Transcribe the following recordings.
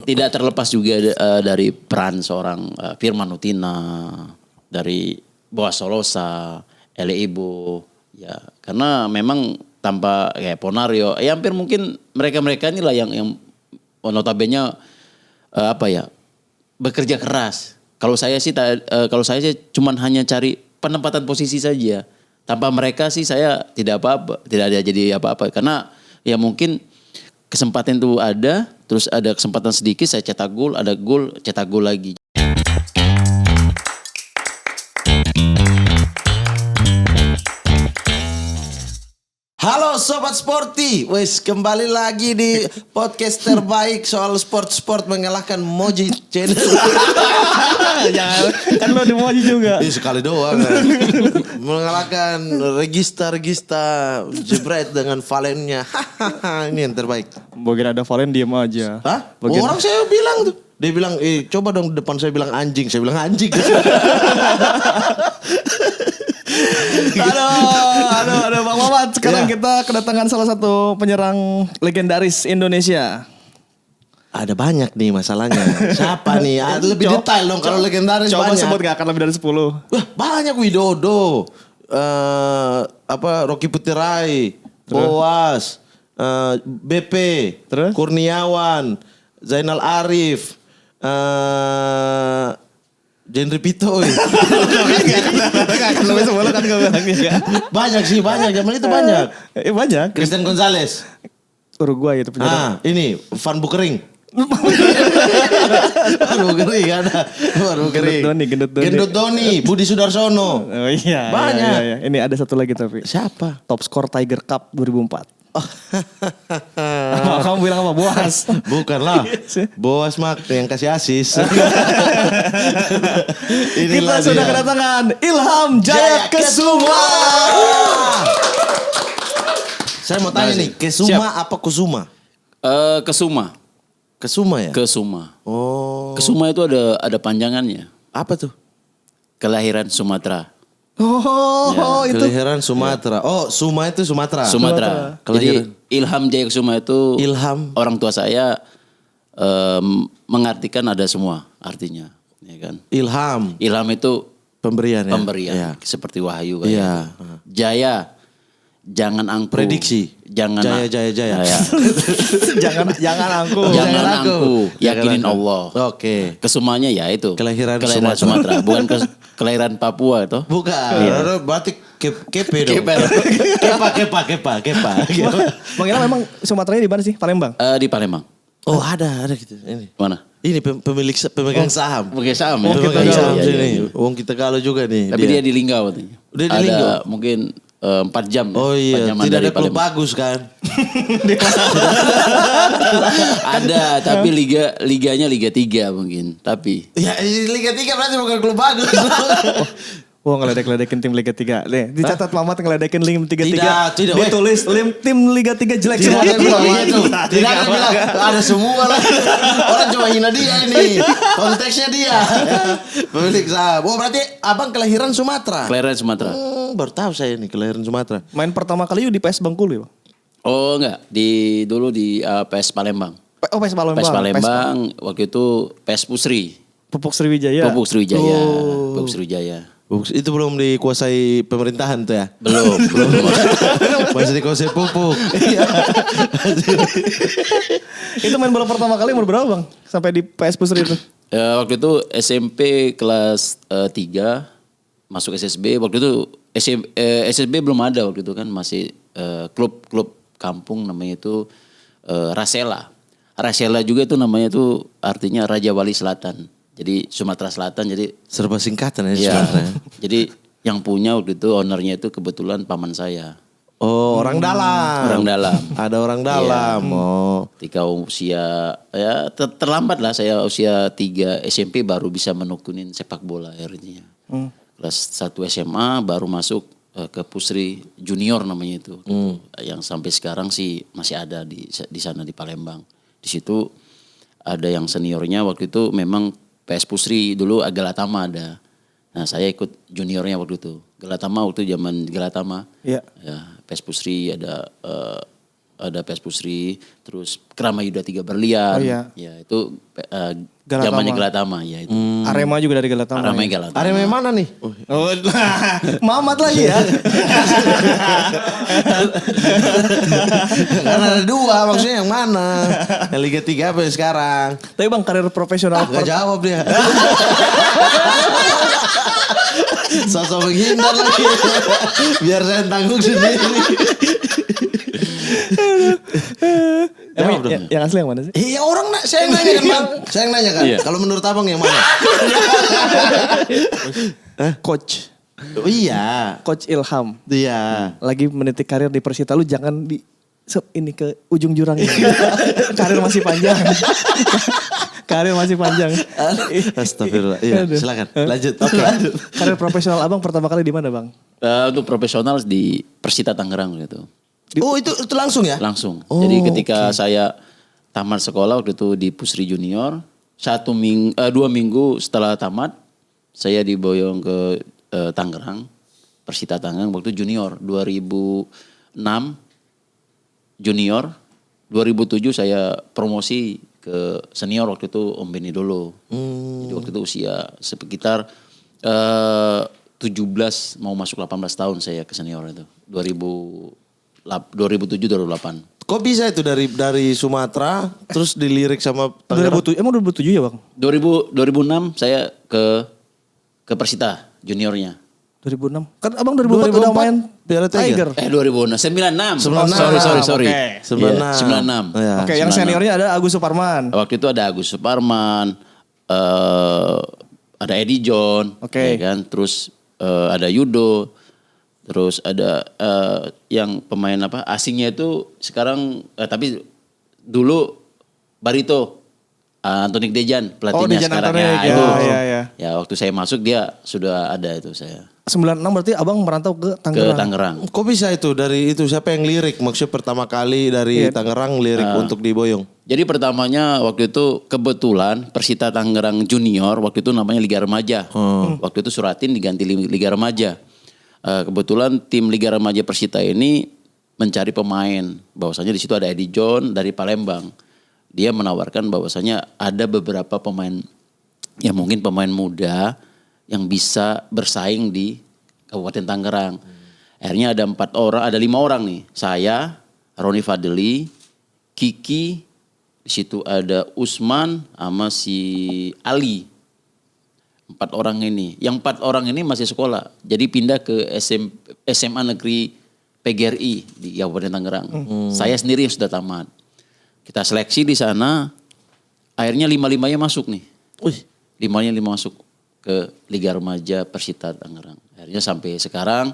tidak terlepas juga dari peran seorang Firman Utina, dari Boas Solosa, Ele Ibo, ya karena memang tanpa kayak Ponario, ya hampir mungkin mereka inilah yang notabene bekerja keras. Kalau saya sih cuman hanya cari penempatan posisi saja. Tanpa mereka sih saya tidak ada jadi apa-apa karena ya mungkin kesempatan itu ada, terus ada kesempatan sedikit saya cetak gol, ada gol, cetak gol lagi. Halo Sobat Sporty, kembali lagi di podcast terbaik soal sport mengalahkan Moji Channel. Jangan, kan lo di Moji juga. Sekali doang kan. Mengalahkan Regista jebret dengan Valennya. Ini yang terbaik. Bagian ada Valen diem aja. Hah? Orang saya bilang tuh. Dia bilang, coba dong depan saya bilang anjing. Saya bilang anjing. Aduh Bang Mamat. Sekarang kita kedatangan salah satu penyerang legendaris Indonesia. Ada banyak nih masalahnya. Siapa nih? Lebih detail dong kalau legendaris coba banyak. Coba sebut gak akan lebih dari 10. Wah banyak, Widodo. Rocky Putirai. Boas. BP. Terus? Kurniawan. Zainal Arif. Genre Pito. Banyak sih, banyak. Zaman itu banyak. Banyak. Christian Gonzalez. Uruguay itu penyerang. Ini Van Bukering. Gendut Doni, Budi Sudarsono. Oh iya. Banyak. Iya. Ini ada satu lagi tapi. Siapa? Top skor Tiger Cup 2004. Kamu bilang apa? Boas? Bukan lah. Boas mak yang kasih asis. Kita sudah kedatangan Ilham Jaya Kesuma. Saya mau tanya nih, Kesuma apa Kusuma? Kesuma. Kesuma ya? Kesuma. Oh. Kesuma itu ada panjangannya. Apa tuh? Kelahiran Sumatera. Itu. Kelahiran Sumatera. Oh, Suma itu Sumatera. Sumatera. Jadi Ilham Jaya Kesuma itu orang tua saya mengartikan ada semua artinya, ya kan? Ilham itu pemberian ya. Pemberian seperti wahyu kayak. Iya. Jaya jangan angku. Prediksi. Jangan Jaya. jangan angku. Jangan angku. Yakinin Allah. Oke. Kesumanya ya itu. Kelahiran Sumatera. Bukan kelahiran Papua itu. Bukan. Iya. Berarti kepe dong. Kepa. Bang Ilham memang Sumateranya di mana sih? Palembang? Di Palembang. Oh ada gitu. Ini. Mana? Ini pemegang saham. Pemegang saham. Pemegang saham Iya. Wong kita galau juga nih. Tapi dia di Linggau katanya. Udah di Linggau. Ada mungkin 4 jam. Oh iya, tidak ada klub bagus kan? Ada, tapi liganya Liga 3 mungkin. Tapi ya Liga 3 berarti bukan klub bagus. Wah ngeledek-ledekin tim Liga 3. Nih, dicatat Mamat ngeledekin Liga 3. Tidak. Dia tulis tim Liga 3 jelek semua. Tidak ada bilang ada semua lah. Orang cuma hina dia ini. Konteksnya dia. Pemilik saham. Oh berarti abang kelahiran Sumatera. Kelahiran Sumatera. Baru tahu saya nih kelahiran Sumatera. Main pertama kali di PS Bengkulu ya? Oh enggak, dulu di PS Palembang. PS Palembang. PS Palembang waktu itu PS Pusri. Pupuk Sriwijaya. Pupuk Sriwijaya. Itu belum dikuasai pemerintahan tuh ya? Belum. Masih dikuasai pupuk. Iya. Itu main bola pertama kali umur berapa bang? Sampai di PS Pusri itu? Waktu itu SMP kelas 3 masuk SSB. Waktu itu SSB belum ada waktu itu kan, masih klub kampung namanya itu Rasela. Rasela juga itu namanya itu artinya Raja Wali Selatan. Jadi Sumatera Selatan, jadi serba singkatan ya Sumatera. Jadi yang punya waktu itu ownernya itu kebetulan paman saya. Oh, orang dalam. Orang dalam. Ada orang dalam. Iya. Oh. Ketika usia ya terlambat lah, saya usia 3 SMP baru bisa menekunin sepak bola akhirnya. Kelas 1 SMA baru masuk ke Pusri Junior namanya itu. Yang sampai sekarang sih masih ada di sana di Palembang. Di situ ada yang seniornya waktu itu memang PS Pusri dulu Galatama ada. Nah saya ikut juniornya waktu itu. Galatama waktu zaman Galatama. Iya. Ya, PS Pusri ada ada PS Pusri, terus Krama Yuda 3 Berlian. Oh, iya. Ya itu Galatama. zamannya Galatama ya itu. Arema juga dari Galatama. Arema ya. Galatama. Arema yang mana nih? Oh, Mamat lagi ya. Kan ada 2, maksudnya yang mana? Yang Liga 3 apa yang sekarang? Tapi Bang karir profesional Gak jawab dia. Sosok menghindar lagi. Biar saya tanggung sendiri. Emang Jawab dong. yang asli yang mana sih? Iya orang saya yang nanya kan Bang. Saya yang nanya kan. Iya. Kalau menurut abang yang mana? Coach Oh iya. Coach Ilham Iya. lagi menitik karir di Persita, lu jangan di ini ke ujung jurang ini. Karir masih panjang. Karir masih panjang. Astagfirullah. Iya, Aduh. silakan. Lanjut. Oke. Karir profesional Abang pertama kali di mana, Bang? Untuk profesional di Persita Tangerang gitu. Oh itu langsung ya? Langsung. Oh, Jadi ketika saya tamat sekolah waktu itu di Pusri Junior, 2 minggu setelah tamat, saya diboyong ke Tangerang, Persita Tangerang waktu junior 2006 junior, 2007 saya promosi ke senior waktu itu Om Beni dulu. Jadi waktu itu usia sekitar 17 mau masuk 18 tahun saya ke senior itu. 2007 2008. Kok bisa itu dari Sumatera terus dilirik sama Tangerang? 2007, emang 2007 ya, Bang? 2006 saya ke Persita juniornya. 2006. Kan Abang 2004 udah main Piala Tiger. 2006. 96. 96. Sorry. Oke. 96. Iya, 96. Iya. Oke, yang 96. seniornya ada Agus Suparman. Waktu itu ada Agus Suparman, ada Eddie John, Oke. ya kan? Terus ada Yudo, terus ada yang pemain apa asingnya itu sekarang tapi dulu Barito. Antonik Dejan pelatihnya Dejan sekarang Antonik, ya, ya, itu. ya. Ya waktu saya masuk dia sudah ada itu saya 96 berarti Abang merantau ke ke Tangerang. Tangerang. Kok bisa itu dari itu siapa yang lirik? Maksudnya pertama kali dari Tangerang lirik untuk diboyong. Jadi pertamanya waktu itu kebetulan Persita Tangerang Junior waktu itu namanya Liga Remaja. Waktu itu Suratin diganti Liga Remaja. Kebetulan tim Liga Remaja Persita ini mencari pemain. Bahwasanya di situ ada Eddie John dari Palembang. Dia menawarkan bahwasanya ada beberapa pemain yang mungkin pemain muda yang bisa bersaing di Kabupaten Tangerang. Akhirnya ada 5 orang nih. Saya, Roni Fadli, Kiki, di situ ada Usman sama si Ali. 4 orang ini. Yang 4 orang ini masih sekolah. Jadi pindah ke SMA Negeri PGRI di Kabupaten Tangerang. Saya sendiri yang sudah tamat. Kita seleksi di sana. Akhirnya 5-5-nya masuk nih. 5-5 masuk ke Liga Remaja Persita Tangerang. Akhirnya sampai sekarang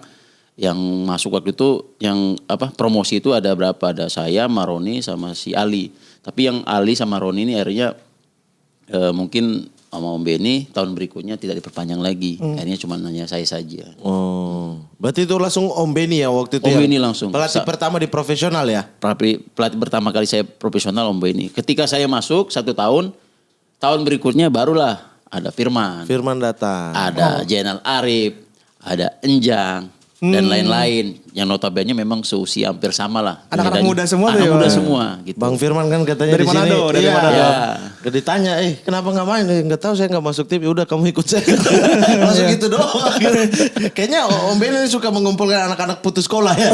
yang masuk waktu itu yang promosi itu ada berapa? Ada saya, Maroni sama si Ali. Tapi yang Ali sama Roni ini akhirnya mungkin sama Om Beni tahun berikutnya tidak diperpanjang lagi. Akhirnya cuma hanya saya saja. Oh, berarti itu langsung Om Beni ya waktu itu. Om ya? Beni langsung. Pelatih pertama di profesional ya? Pelatih pertama kali saya profesional Om Beni. Ketika saya masuk 1 tahun, tahun berikutnya barulah ada Firman. Firman datang. Ada Jenal Arif, ada Enjang, dan lain-lain. Yang notabene memang seusia hampir sama lah. Anak-anak Bedanya- muda semua tuh Anak ya, muda Bang? semua gitu. Bang Firman kan katanya Dari di sini. Manado, dari Manado. Ya. Ditanya, kenapa nggak main? Nggak tahu, saya nggak masuk tim. Ya udah kamu ikut saya. Langsung gitu doang. Kayaknya Om Ben ini suka mengumpulkan anak-anak putus sekolah ya.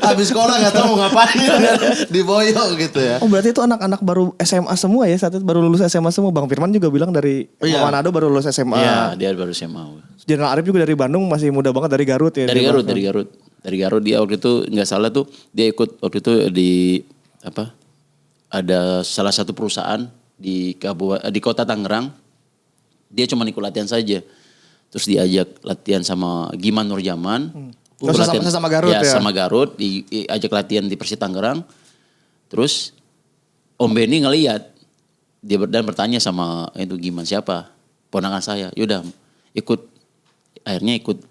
Habis sekolah nggak tahu mau ngapain. Diboyong gitu ya. Oh berarti itu anak-anak baru SMA semua ya, saat itu baru lulus SMA semua. Bang Firman juga bilang dari Iya. Manado baru lulus SMA. Iya, dia baru SMA. Jenderal Arif juga dari Bandung, masih muda banget dari Garut ya. Dari dia, Garut, Bang. dari Garut dia waktu itu nggak salah tuh dia ikut waktu itu di ada salah satu perusahaan di kota Tangerang. Dia cuma ikut latihan saja. Terus diajak latihan sama Giman Nurjaman. Oh, sama Garut ya? Sama Garut, diajak latihan di Persita Tangerang. Terus Om Beni ngeliat dia dan bertanya sama itu Giman siapa? Ponakan saya. Yaudah akhirnya ikut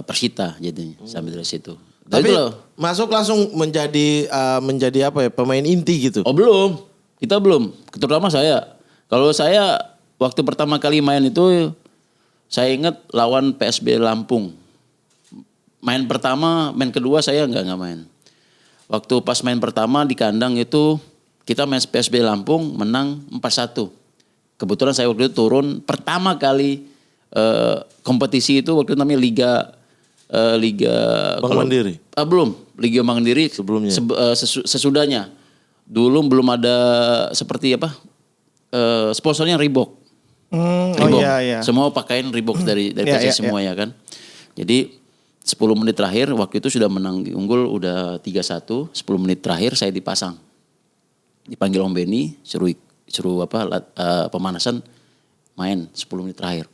Persita jadinya sampai dari situ. Dan Tapi itu loh. masuk langsung menjadi apa ya, pemain inti gitu. Oh belum, kita belum. Terutama saya. Kalau saya waktu pertama kali main itu saya ingat lawan PSB Lampung. Main kedua saya nggak main. Waktu pas main pertama di kandang itu kita main PSB Lampung menang 4-1. Kebetulan saya waktu itu turun pertama kali kompetisi itu waktu itu namanya Liga Bank Mandiri. Belum, Liga Bank Mandiri Sebelumnya. sesudahnya. Dulu belum ada seperti apa? Sponsornya Reebok. Oh Reebok. iya. Semua pakaian Reebok dari Iya, PSSI semua ya kan. Jadi 10 menit terakhir waktu itu sudah menang unggul udah 3-1. 10 menit terakhir saya dipasang. Dipanggil Om Beni suruh pemanasan main 10 menit terakhir.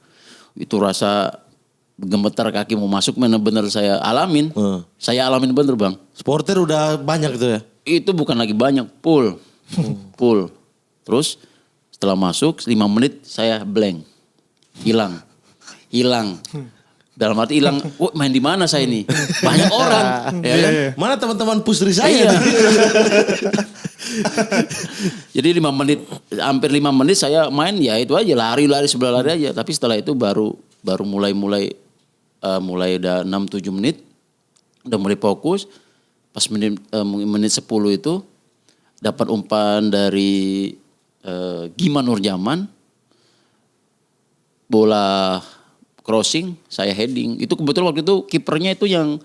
Itu rasa gemetar kaki mau masuk benar-benar saya alamin. Saya alamin bener Bang. Supporter udah banyak gitu ya? Itu bukan lagi banyak, full. Full. Terus setelah masuk 5 menit saya blank. Hilang. Dalam arti hilang, main di mana saya ini? Banyak orang. Ya kan? Mana teman-teman pusri saya? Iya. Jadi 5 menit, hampir 5 menit saya main ya itu aja, lari sebelah lari aja. Tapi setelah itu baru mulai udah 6-7 menit, udah mulai fokus. Pas menit 10 itu dapat umpan dari Giman Nurjaman, bola crossing, saya heading. Itu kebetulan waktu itu kipernya itu yang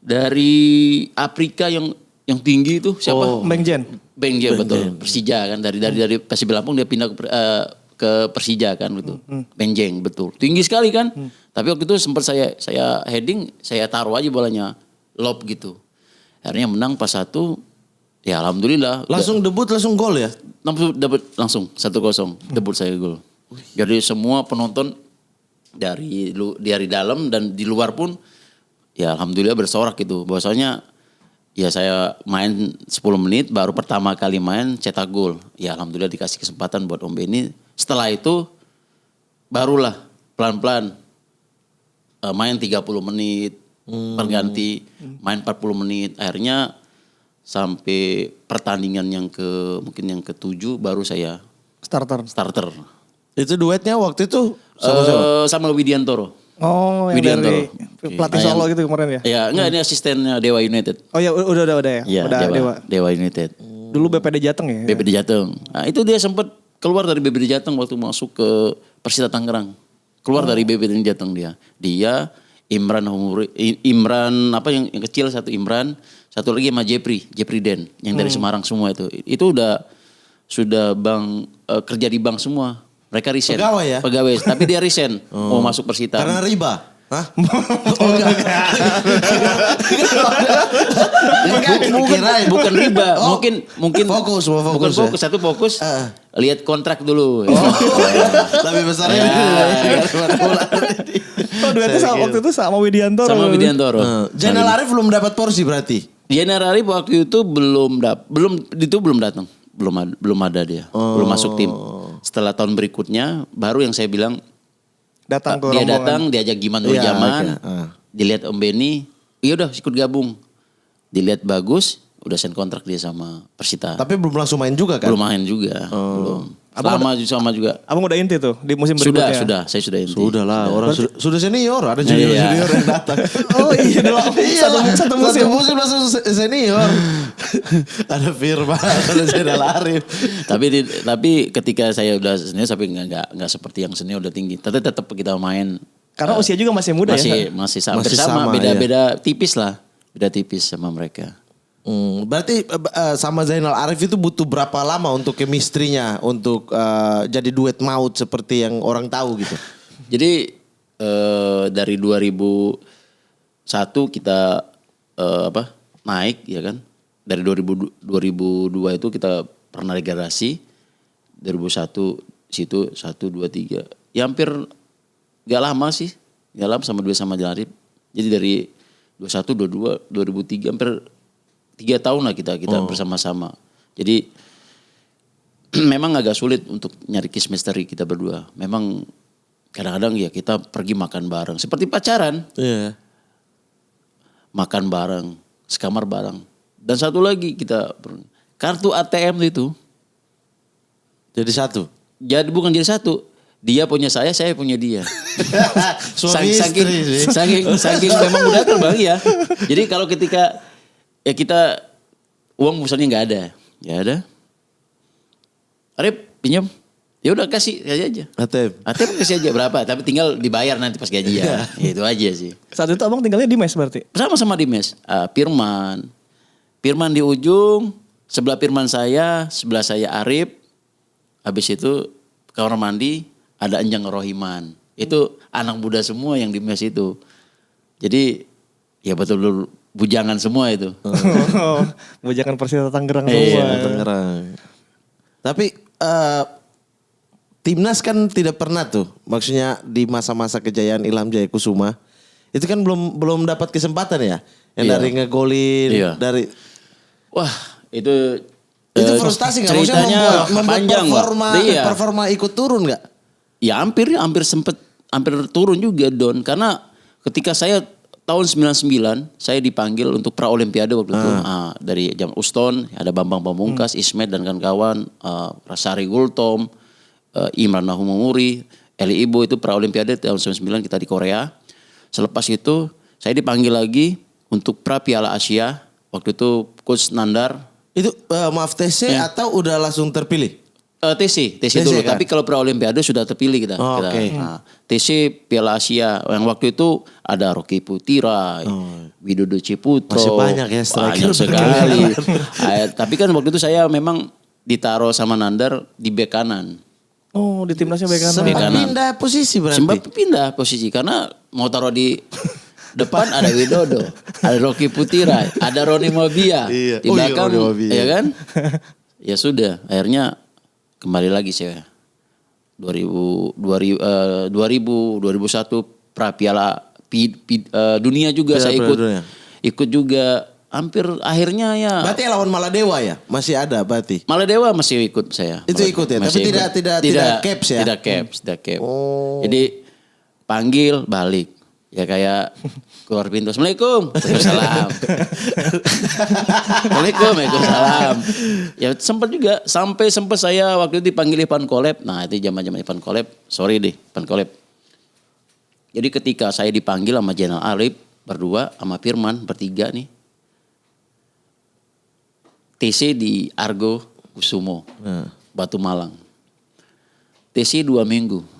dari Afrika yang tinggi itu siapa? Bang Jen. Bang Jen betul. Persija kan dari PSB Lampung dia pindah ke Persija kan gitu. Bang Jen betul. Tinggi sekali kan. Tapi waktu itu sempat saya heading, saya taruh aja bolanya lob gitu. Akhirnya menang pas 1. Ya alhamdulillah. Langsung debut langsung gol ya? Langsung 1-0 debut saya gol. Jadi semua penonton dari dalam dan di luar pun ya alhamdulillah bersorak gitu. Bahwasanya ya saya main 10 menit baru pertama kali main cetak gol. Ya alhamdulillah dikasih kesempatan buat Om Beni. Setelah itu barulah pelan-pelan main 30 menit berganti, main 40 menit. Akhirnya sampai pertandingan yang ke-7 baru saya starter. Itu duetnya waktu itu sama Widiantoro. Oh, yang Widiantoro. dari pelatih Solo gitu kemarin ya? Ya, enggak ini asistennya Dewa United. Oh ya udah ya. Iya, Udah Dewa United. Dulu BPD Jateng ya? BPD Jateng. Nah, itu dia sempat keluar dari BPD Jateng waktu masuk ke Persita Tangerang. Keluar dari BPD Jateng dia. Dia Imran apa yang kecil satu Imran, satu lagi sama Jepri Den yang dari Semarang semua itu. Itu sudah kerja di bank semua. Mereka resign. Pegawai ya? Pegawai, tapi dia resign mau masuk Persita. karena riba. Hah? Bukan riba, mungkin fokus. bukan Ya? fokus, satu fokus. Lihat kontrak dulu. Lebih besar ya. Oh duetnya waktu itu sama Widiantoro. Sama Widiantoro. Zainal Arif belum dapat porsi berarti? Zainal Arif waktu itu belum datang. Belum ada dia. Belum masuk tim. Setelah tahun berikutnya baru yang saya bilang Datang ke dia rombongan. datang diajak Giman Nurjaman. Dilihat Om Beni, iya udah ikut gabung. Dilihat bagus, udah sign kontrak dia sama Persita. Tapi belum langsung main juga kan? Belum main juga, belum. Sama juga. Abang udah inti tuh di musim berikutnya? Saya sudah inti. Sudah lah, orang sudah senior, ada junior yang datang. Oh iya dulu. Satu musim. Satu musim langsung senior. Ada Firman, ada Zainal Arif. Tapi ketika saya udah senior, tapi nggak seperti yang senior udah tinggi. Tetap kita main. Karena usia juga masih muda ya? Masih hampir sama, beda tipis lah. Beda tipis sama mereka. Berarti sama Zainal Arif itu butuh berapa lama untuk chemistry-nya untuk jadi duet maut seperti yang orang tahu gitu? Jadi dari 2001 kita naik ya kan. Dari 2002 itu kita pernah degradasi. 2001 situ 1 2 3. Ya hampir gak lama sih. Gak lama sama Zainal Arif. Jadi dari 21 22 2003 hampir 3 tahun lah kita bersama-sama. Jadi memang agak sulit untuk nyari chemistry kita berdua. Memang kadang-kadang ya kita pergi makan bareng. Seperti pacaran. Iya. Makan bareng, sekamar bareng. Dan satu lagi kartu ATM itu. Jadi satu? Jadi bukan jadi satu. Dia punya saya punya dia. Suami saking memang udah terbang ya. Jadi kalau ketika ya kita uang misalnya nggak ada. Ya ada. Arif pinjam. Ya udah kasih aja. ATM kasih aja berapa, tapi tinggal dibayar nanti pas gajian. Itu aja sih. Saat itu abang tinggalnya di mes berarti? Sama-sama di mes. Firman di ujung, sebelah Firman saya, sebelah saya Arif. Habis itu kamar mandi ada Enjang Rohiman. Itu anak muda semua yang di mes itu. Jadi ya betul-betul bujangan semua itu. Bujangan Persita Tangerang semua. Iya, Tangerang. Tapi timnas kan tidak pernah tuh. Maksudnya di masa-masa kejayaan Ilham Jaya Kusuma. Itu kan belum dapat kesempatan ya. Yang dari ngegolin. Dari. Wah itu Frustasi gak? Ceritanya Maksudnya panjang performa ikut turun gak? Ya hampir turun juga Don. Karena ketika saya tahun 99 saya dipanggil untuk pra olimpiade waktu itu. Dari jam Uston ada Bambang Pamungkas, Ismet dan kawan-kawan, Rasari Gultom, Imran Nahumumuri, Eli Ibo itu pra olimpiade tahun 99 kita di Korea. Selepas itu saya dipanggil lagi untuk pra Piala Asia. Waktu itu Coach Nandar. Itu maaf TC atau udah langsung terpilih? TC dulu. Kan? Tapi kalau pra olimpiade sudah terpilih kita. Oke. TC Piala Asia yang waktu itu ada Rocky Putira, Widodo Ciputro. Masih banyak ya striker. Banyak sekali. Tapi kan waktu itu saya memang ditaruh sama Nandar di bek kanan. Oh, di timnasnya bek kanan. Sempat pindah posisi berarti. Sempat pindah posisi karena mau taruh di depan ada Widodo, ada Rocky Putira, ada Roni Mobia. Iya. Di belakang, ya kan? Ya sudah, akhirnya kembali lagi saya 2001 pra Piala Dunia juga saya ikut juga hampir akhirnya ya. Berarti lawan Maladewa ya masih ada berarti. Maladewa masih ikut saya. Itu ikut ya, tapi tidak caps ya. Tidak caps. Jadi panggil balik. Ya kayak keluar pintu. Assalamualaikum. Waalaikumsalam. Waalaikumsalam. Ya sempat juga. Sampai saya waktu itu dipanggil Ivan Kolep. Nah itu zaman-zaman Ivan Kolep. Sorry deh Ivan Kolep. Jadi ketika saya dipanggil sama Jenderal Arif. Berdua sama Firman. Bertiga nih. TC di Argo Kusumo. Batu Malang. TC 2 minggu.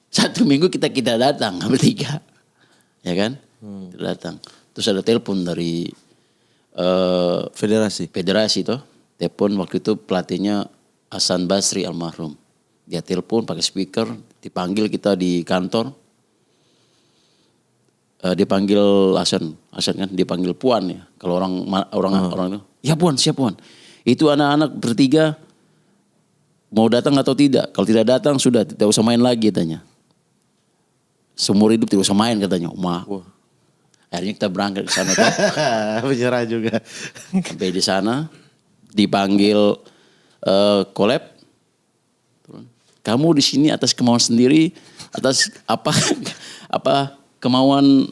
1 minggu kita datang bertiga, ya kan? Kita datang. Terus ada telepon dari federasi toh. Telepon waktu itu pelatihnya Hasan Basri almarhum. Dia telepon pakai speaker, dipanggil kita di kantor. Dipanggil Hasan kan dipanggil Puan ya. Kalau orang itu, ya Puan, siap Puan. Itu anak-anak bertiga mau datang atau tidak? Kalau tidak datang sudah tidak usah main lagi katanya. Seumur hidup tidak usah main katanya. Akhirnya kita berangkat ke sana. Menyerah juga. Sampai di sana dipanggil Kolep. Kamu di sini atas kemauan sendiri, atas apa kemauan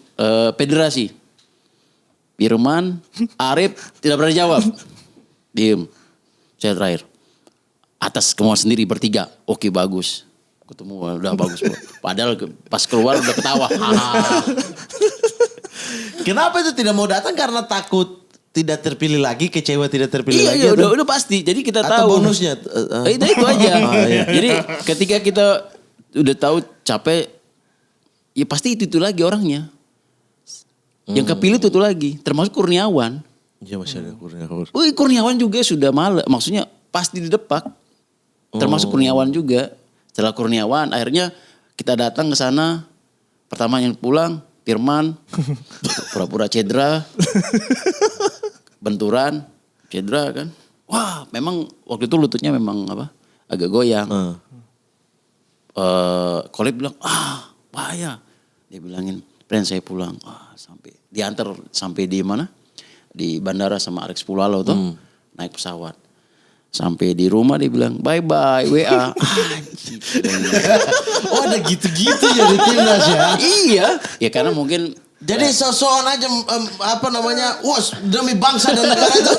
federasi. Firman, Arif tidak pernah jawab. Diem. Saya terakhir. Atas kemauan sendiri bertiga. Oke bagus. Ketemu udah bagus. Padahal pas keluar udah ketawa. Kenapa itu tidak mau datang? Karena takut tidak terpilih lagi, kecewa tidak terpilih lagi. Iya udah pasti. Jadi kita tahu. Atau bonusnya. Itu aja. Jadi ketika kita udah tahu capek, ya pasti itu lagi orangnya. Yang kepilih itu lagi. Termasuk Kurniawan. Iya masih ada Kurniawan. Kurniawan juga sudah malah. Maksudnya pasti didepak. Termasuk Kurniawan juga. Setelah Kurniawan akhirnya kita datang ke sana. Pertama yang pulang Firman pura-pura cedera. Benturan, cedera kan. Wah, memang waktu itu lututnya memang agak goyang. Kolep bilang, bahaya. Dia bilangin, "Pren saya pulang." Sampai diantar sampai di mana? Di bandara sama Alex Pulalo tuh. Naik pesawat. Sampai di rumah dia bilang bye-bye WA. Oh ada gitu-gitu ya di timnas ya. Iya. Ya karena mungkin. Jadi sosokan aja demi bangsa dan negara itu.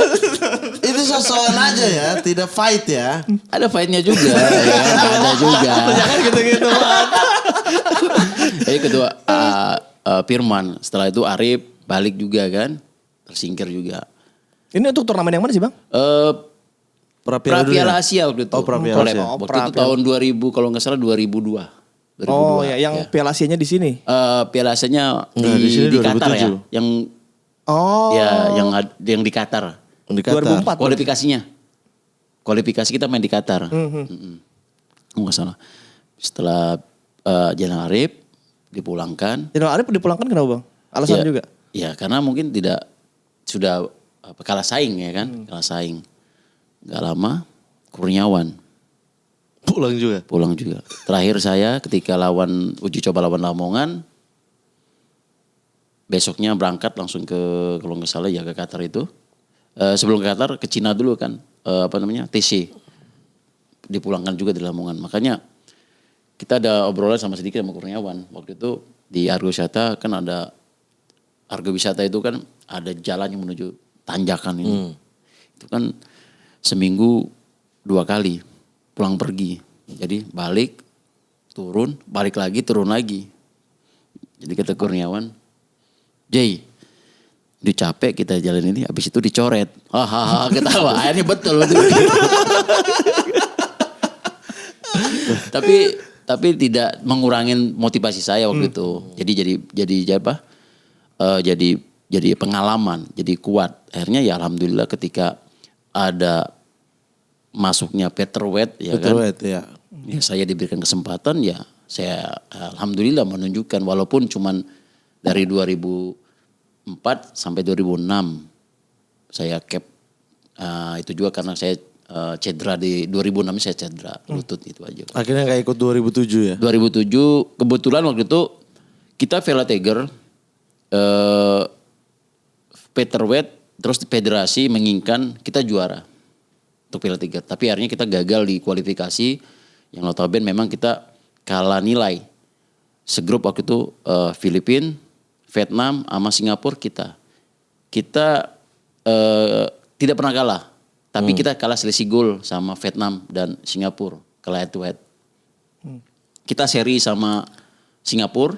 Itu sosokan aja ya. Tidak fight ya. Ada fightnya juga. Ya, ada juga. Jangan gitu-gitu. Jadi kedua Firman. Setelah itu Arif balik juga kan. Tersingkir juga. Ini untuk turnamen yang mana sih Bang? Piala Asia waktu itu. Oh, Piala Collab. Asia. Waktu itu tahun 2000 kalau nggak salah 2002. Oh ya, yang Piala Asianya di sini. Piala Asianya di sini di Qatar 2007. ya. Yang Oh. ya yang di Qatar. Di Qatar. 2004. Kualifikasinya. Kualifikasi kita main di Qatar. Nggak salah. Setelah Jalan Arif dipulangkan. Jenderal Arif dipulangkan kenapa Bang? Alasan Ya, juga? Ya karena mungkin sudah kalah saing ya kan. Kalah saing. Gak lama Kurniawan Pulang juga. Terakhir saya ketika uji coba lawan Lamongan. Besoknya berangkat langsung ke kalau nggak salah ya ke Qatar itu. Sebelum ke Qatar ke Cina dulu kan. TC. Dipulangkan juga di Lamongan. Makanya kita ada obrolan sedikit sama Kurniawan. Waktu itu di Argo Wisata kan ada. Argo Wisata itu kan ada jalan yang menuju tanjakan ini. Itu kan seminggu 2 kali pulang pergi. Jadi balik, turun, balik lagi, turun lagi. Jadi kata Kurniawan, Jay, udah capek kita jalan ini, habis itu dicoret. Hahaha, ketawa. Akhirnya betul. Tapi tidak mengurangin motivasi saya waktu itu. Jadi pengalaman, jadi kuat. Akhirnya ya alhamdulillah ketika ada masuknya Peterweight ya Peterweight, kan. Ya saya diberikan kesempatan ya saya alhamdulillah menunjukkan walaupun cuman dari 2004 sampai 2006 saya cap itu juga karena saya cedera di 2006 saya cedera lutut itu aja. Akhirnya gak ikut 2007 ya? 2007 kebetulan waktu itu kita Vela Tiger Peterweight terus federasi menginginkan kita juara untuk Piala Tiger. Tapi akhirnya kita gagal di kualifikasi yang notabene memang kita kalah nilai. Segrup waktu itu Filipina, Vietnam sama Singapura kita. Kita tidak pernah kalah. Tapi kita kalah selisih gol sama Vietnam dan Singapura. Kalah head to head. Kita seri sama Singapura,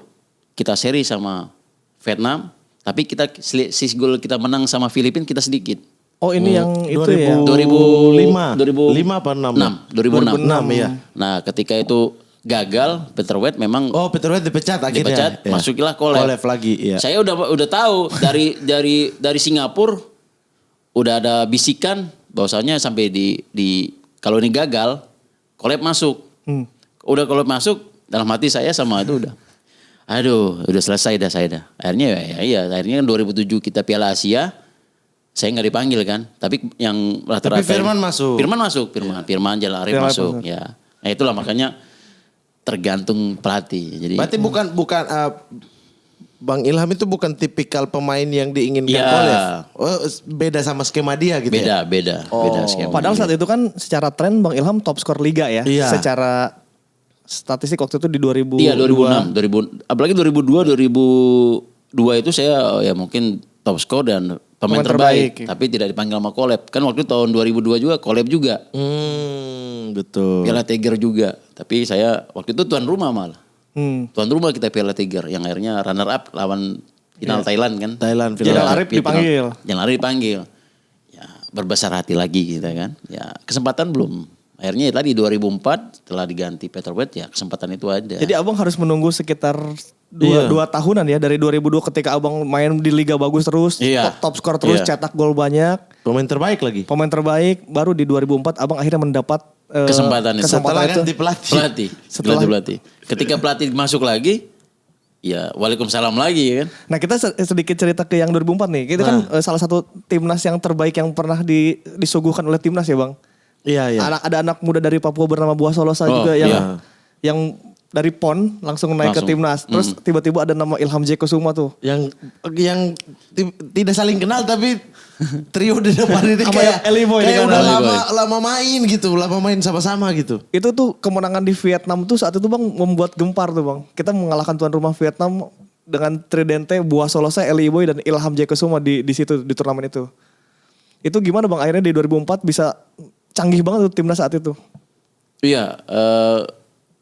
kita seri sama Vietnam, tapi kita selisih gol kita menang sama Filipina kita sedikit. Oh ini yang itu 2000, ya? 2005 apa 6? 2006 ya. Nah ketika itu gagal, Peterweight memang Oh Peterweight dipecat akhirnya. dipecat, Ya. masukilah Collab. Collab lagi, ya. Saya udah tahu dari Singapura udah ada bisikan bahwasanya sampai di kalau ini gagal, Collab masuk. Udah Collab masuk, dalam hati saya sama itu udah. Aduh, udah selesai dah saya dah. Akhirnya akhirnya kan 2007 kita Piala Asia. Saya nggak dipanggil kan, tapi yang rata-rata. Tapi Firman masuk. Firman Jalan Arif masuk. Ya, nah itulah makanya tergantung pelatih. Jadi. Berarti bukan Bang Ilham itu bukan tipikal pemain yang diinginkan Ya. Collab. Oh, beda sama skema dia gitu ya. Beda skema. Padahal saat itu kan secara tren Bang Ilham top skor liga ya. Iya. Secara statistik waktu itu di 2000. Iya 2006, apalagi 2002 itu saya ya mungkin top skor dan pemain terbaik. Tapi tidak dipanggil sama Collab. Kan waktu itu tahun 2002 juga Collab juga. Betul. Piala Tiger juga. Tapi saya waktu itu tuan rumah malah. Tuan rumah kita Piala Tiger yang akhirnya runner up lawan final Thailand kan. Thailand final. Jenderal Arif dipanggil. Jenderal Arif dipanggil. Ya berbesar hati lagi kita kan. Ya kesempatan belum. Akhirnya ya tadi 2004 setelah diganti Peterweight ya kesempatan itu ada. Jadi abang harus menunggu sekitar 2 tahunan ya. Dari 2002 ketika abang main di liga bagus terus. Iya. Top skor terus, Iya. cetak gol banyak. Pemain terbaik lagi. Pemain terbaik. Baru di 2004 abang akhirnya mendapat Kesempatan itu. Setelah itu. ganti pelatih. Pelatih. Ketika pelatih masuk lagi, ya waalaikumsalam lagi ya kan. Nah kita sedikit cerita ke yang 2004 nih. Kita kan salah satu timnas yang terbaik yang pernah disuguhkan oleh timnas ya bang. Iya. Ada anak muda dari Papua bernama Buah Solosa juga yang dari PON langsung naik ke timnas. Terus tiba-tiba ada nama Ilham J. Kusuma tuh. Yang tidak saling kenal tapi trio di depan ini kayak Eli Boy kayak di udah kanan. lama main gitu, lama main sama-sama gitu. Itu tuh kemenangan di Vietnam tuh saat itu bang membuat gempar tuh bang. Kita mengalahkan tuan rumah Vietnam dengan tridente Buah Solosa, Eli Boy dan Ilham J. Kusuma di situ di turnamen itu. Itu gimana bang akhirnya di 2004 bisa canggih banget tuh timnas saat itu. Iya,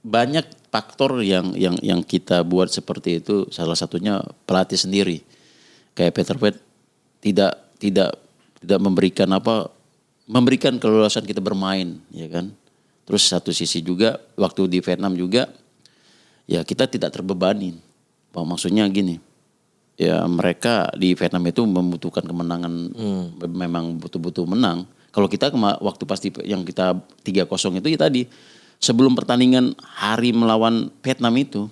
banyak faktor yang kita buat seperti itu. Salah satunya pelatih sendiri. Kayak Peterweight tidak tidak memberikan keleluasan kita bermain, ya kan. Terus satu sisi juga waktu di Vietnam juga ya kita tidak terbebanin. Maksudnya gini, ya mereka di Vietnam itu membutuhkan kemenangan, memang betul-betul menang. Kalau kita waktu pasti yang kita 3-0 itu ya tadi sebelum pertandingan hari melawan Vietnam itu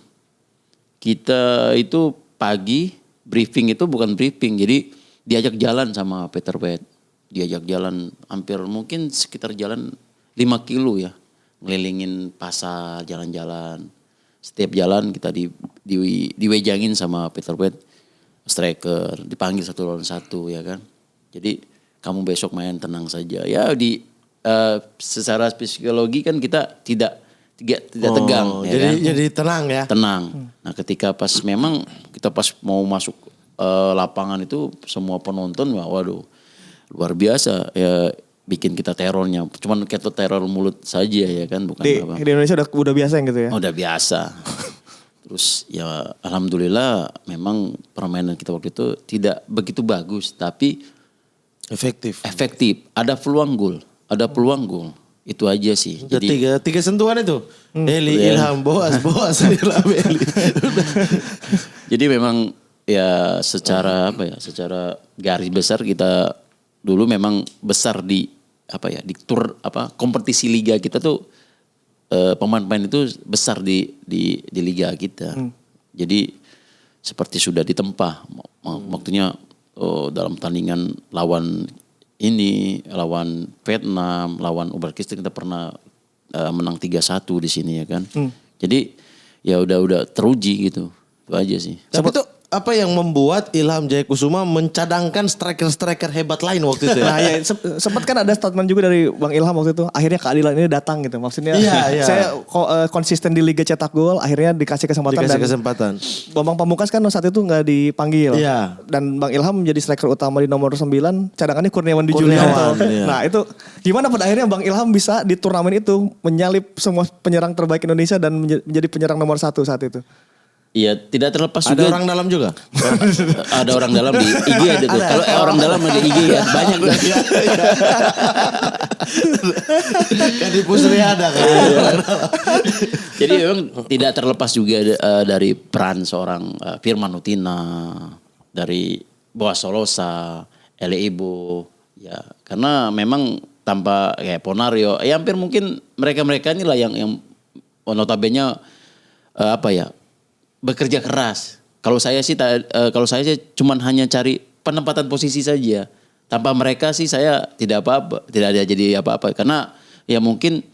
kita itu pagi briefing itu bukan briefing, jadi diajak jalan sama Peter Wet, diajak jalan hampir mungkin sekitar jalan 5 kilo ya, ngelilingin pasar, jalan-jalan. Setiap jalan kita diwejangin sama Peter Wet, striker, dipanggil 1 lawan 1 ya kan. Jadi kamu besok main tenang saja. Ya secara psikologi kan kita tidak tegang. Ya kan? Jadi tenang ya. Tenang. Nah ketika memang kita pas mau masuk lapangan itu semua penonton waduh luar biasa ya, bikin kita terornya. Cuman kita teror mulut saja ya kan, bukan di Indonesia udah biasa yang gitu ya. Udah biasa. Terus ya alhamdulillah memang permainan kita waktu itu tidak begitu bagus tapi Efektif. Ada peluang gol. Itu aja sih. Jadi tiga sentuhan itu. Eli, Ilham, Boas, Ilham, Eli. Jadi memang ya secara secara garis besar kita dulu memang besar di kompetisi liga kita tuh pemain-pemain itu besar di liga kita. Jadi seperti sudah ditempa waktunya dalam pertandingan lawan Vietnam, lawan Uzbekistan kita pernah menang 3-1 di sini ya kan. Jadi ya udah teruji gitu. Itu aja sih. Tapi itu apa yang membuat Ilham Jayakusuma mencadangkan striker-striker hebat lain waktu itu ya? Nah ya sempat kan ada statement juga dari Bang Ilham waktu itu. Akhirnya keadilan ini datang gitu. Maksudnya saya konsisten di Liga cetak gol. Akhirnya dikasih kesempatan. Bambang Pamungkas kan saat itu gak dipanggil. Iya. Dan Bang Ilham menjadi striker utama di nomor 9. Cadangannya Kurniawan Julianto. Iya. Nah itu gimana pada akhirnya Bang Ilham bisa di turnamen itu menyalip semua penyerang terbaik Indonesia dan menjadi penyerang nomor 1 saat itu. Iya, tidak terlepas ada juga. Ada orang dalam juga? Ada orang dalam di IG ada tuh. Kalau orang dalam ada IG ya, banyak tuh. Kan di Pusri ada kan. Jadi memang tidak terlepas juga dari peran seorang Firman Utina, dari Boas Solosa, Eli Ibo. Ya, karena memang tanpa kayak Ponario, ya hampir mungkin mereka-mereka inilah yang notabene bekerja keras. Kalau saya sih cuman hanya cari penempatan posisi saja. Tanpa mereka sih saya tidak ada jadi apa-apa. Karena ya mungkin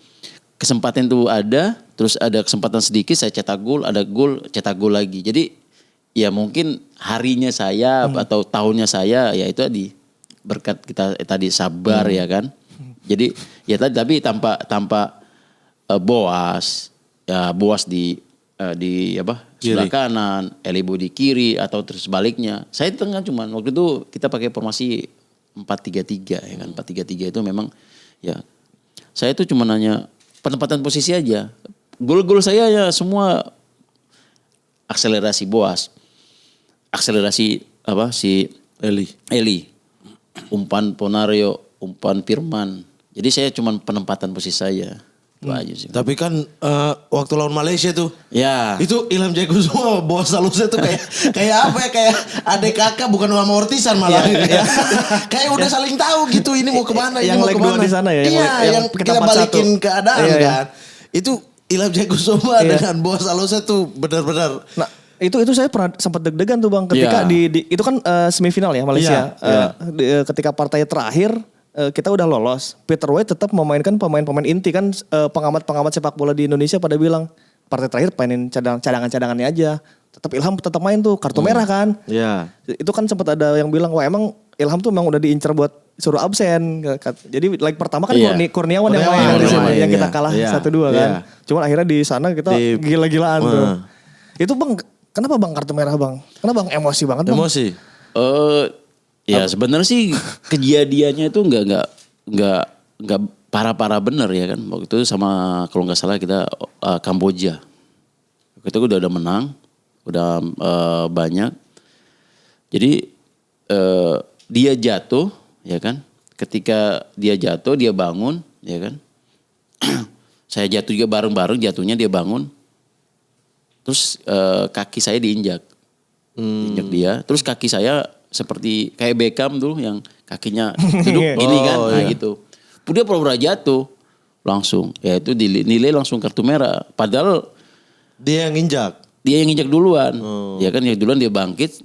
kesempatan itu ada, terus ada kesempatan sedikit saya cetak gol, ada gol, cetak gol lagi. Jadi ya mungkin harinya saya atau tahunnya saya ya itu tadi berkat kita tadi sabar ya kan. Jadi ya tapi tanpa Boas di sebelah kanan, Elibo di kiri atau terus sebaliknya. Saya di tengah cuman waktu itu kita pakai formasi 4-3-3 ya kan. 4-3-3 itu memang ya saya itu cuma nanya penempatan posisi aja. Gol-gol saya ya semua akselerasi Boas. Akselerasi si Eli. Umpan Ponario, umpan Firman. Jadi saya cuma penempatan posisi saya. Aja sih. Tapi kan waktu lawan Malaysia tuh, ya itu Ilham Jayakusuma Boas Salosa tuh kayak apa ya, kayak adik kakak bukan Mama Ortisan malah. Kayak udah saling tahu gitu ini mau kemana, yang leg dua di sana ya. Yang kita balikin keadaan kan. Itu Ilham Jayakusuma dengan Boas Salosa tuh benar-benar. Nah itu saya pernah sempat deg-degan tuh Bang ketika itu kan semifinal ya Malaysia. Ketika partai terakhir. Kita udah lolos. Peter White tetap memainkan pemain-pemain inti kan, pengamat-pengamat sepak bola di Indonesia pada bilang partai terakhir mainin cadangan-cadangannya aja. Tetap Ilham tetap main tuh, kartu merah kan. Iya. Itu kan sempat ada yang bilang wah emang Ilham tuh emang udah diincar buat suruh absen. Jadi leg pertama kan Kurniawan yang main di sini yang kita kalah 1-2 kan. Cuman akhirnya di sana kita gila-gilaan tuh. Itu Bang, kenapa Bang kartu merah Bang? Kenapa Bang emosi banget Bang? Emosi. Ya sebenarnya sih kejadiannya itu nggak parah-parah bener ya kan. Waktu itu sama kalau nggak salah kita Kamboja. Waktu itu udah menang, udah banyak. Jadi dia jatuh ya kan. Ketika dia jatuh, dia bangun, ya kan. Saya jatuh juga bareng-bareng, jatuhnya dia bangun. Terus kaki saya diinjak. Injak dia. Terus kaki saya seperti kayak Beckham tuh yang kakinya duduk gini kan. Nah gitu. Dia pura-pura jatuh langsung. Ya itu dinilai langsung kartu merah. Padahal Dia yang injak. dia yang injak duluan. Ya kan yang duluan dia bangkit.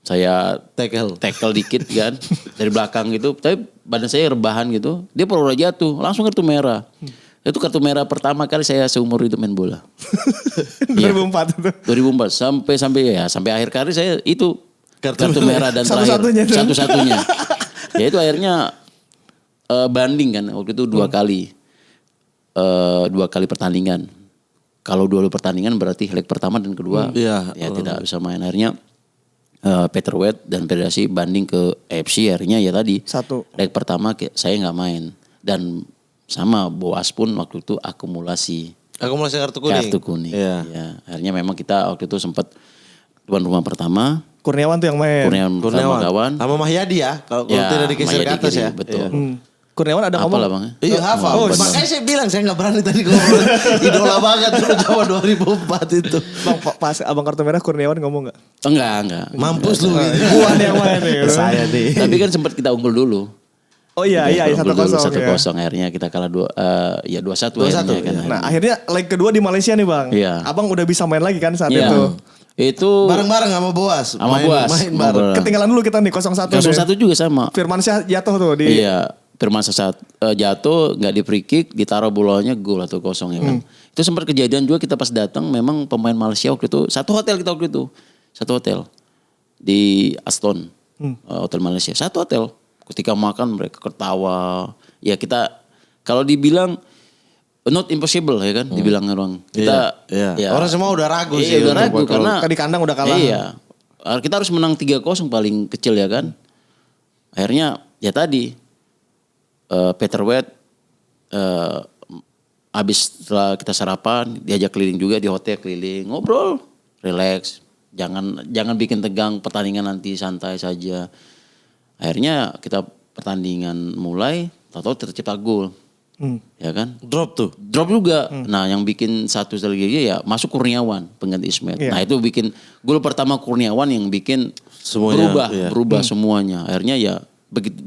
Saya Tackle. dikit kan dari belakang gitu. Tapi badan saya rebahan gitu. Dia pura-pura jatuh. Langsung kartu merah. Itu kartu merah pertama kali saya seumur hidup main bola. 2004 itu. 2004 sampai akhir karir saya itu kartu merah dan Satu-satunya terakhir tuh. satu-satunya. Ya itu akhirnya banding kan waktu itu 2 kali. 2 kali pertandingan. Kalau 2 pertandingan berarti leg pertama dan kedua Iya. ya tidak bisa main. Akhirnya Peter Wet dan federasi banding ke AFC, akhirnya ya tadi 1. leg pertama saya nggak main dan sama Boas pun waktu itu akumulasi Akumulasi kartu kuning. kartu kuning. Iya. Ya, akhirnya memang kita waktu itu sempat tuan rumah pertama, Kurniawan tuh yang main. Kurniawan kawan. Sama Mahyadi ya. Kalau Ya, tidak digeser ke Mahyadi atas kiri, ya. betul. Iya. Kurniawan ada Apa ngomong. lah bang? Iya hafal. Oh, Makanya saya bilang saya gak berani tadi ngomong. Idola banget tuh Jawa 2004 itu. Bang, pas abang kartu merah Kurniawan ngomong gak? Enggak. Mampus lu gitu. Buan yang main nih. Saya nih. Tapi kan sempat kita unggul dulu. Oh iya, 1-0. 1-0 ya. akhirnya kita kalah 2-1 2-1, akhirnya kan. Nah akhirnya leg kedua di Malaysia nih bang. Iya. Abang udah bisa main lagi kan saat Iya. itu. Itu Bareng-bareng sama Boas. Sama Boas. Main Sama bareng. Boas. Ketinggalan dulu kita nih 0-1. 0-1 juga sama. Firmansyah jatuh tuh di. Iya, Firmansyah saat jatuh nggak di free kick, ditaruh bolanya gol atau kosong ya kan. Itu sempat kejadian juga kita pas datang, memang pemain Malaysia waktu itu satu hotel kita waktu itu, satu hotel di Aston, hotel Malaysia, satu hotel. Ketika makan mereka ketawa, ya kita kalau dibilang not impossible ya kan, dibilang orang kita. Iya. Ya, Orang semua udah ragu iya, sih. udah untuk ragu bakal- karena Kan di kandang udah kalah. Iya. Kita harus menang 3-0 paling kecil ya kan. Akhirnya ya tadi Peter Wet habis setelah kita sarapan diajak keliling juga di hotel, keliling ngobrol, relax, jangan bikin tegang pertandingan, nanti santai saja. Akhirnya kita pertandingan mulai, tahu-tahu tercipta gol. Ya kan? Drop tuh. Drop juga. Nah, yang bikin satu lagi ya masuk Kurniawan pengganti Ismet. Iya. Nah, itu bikin gol pertama Kurniawan yang bikin Semuanya, berubah semuanya. Akhirnya ya begitu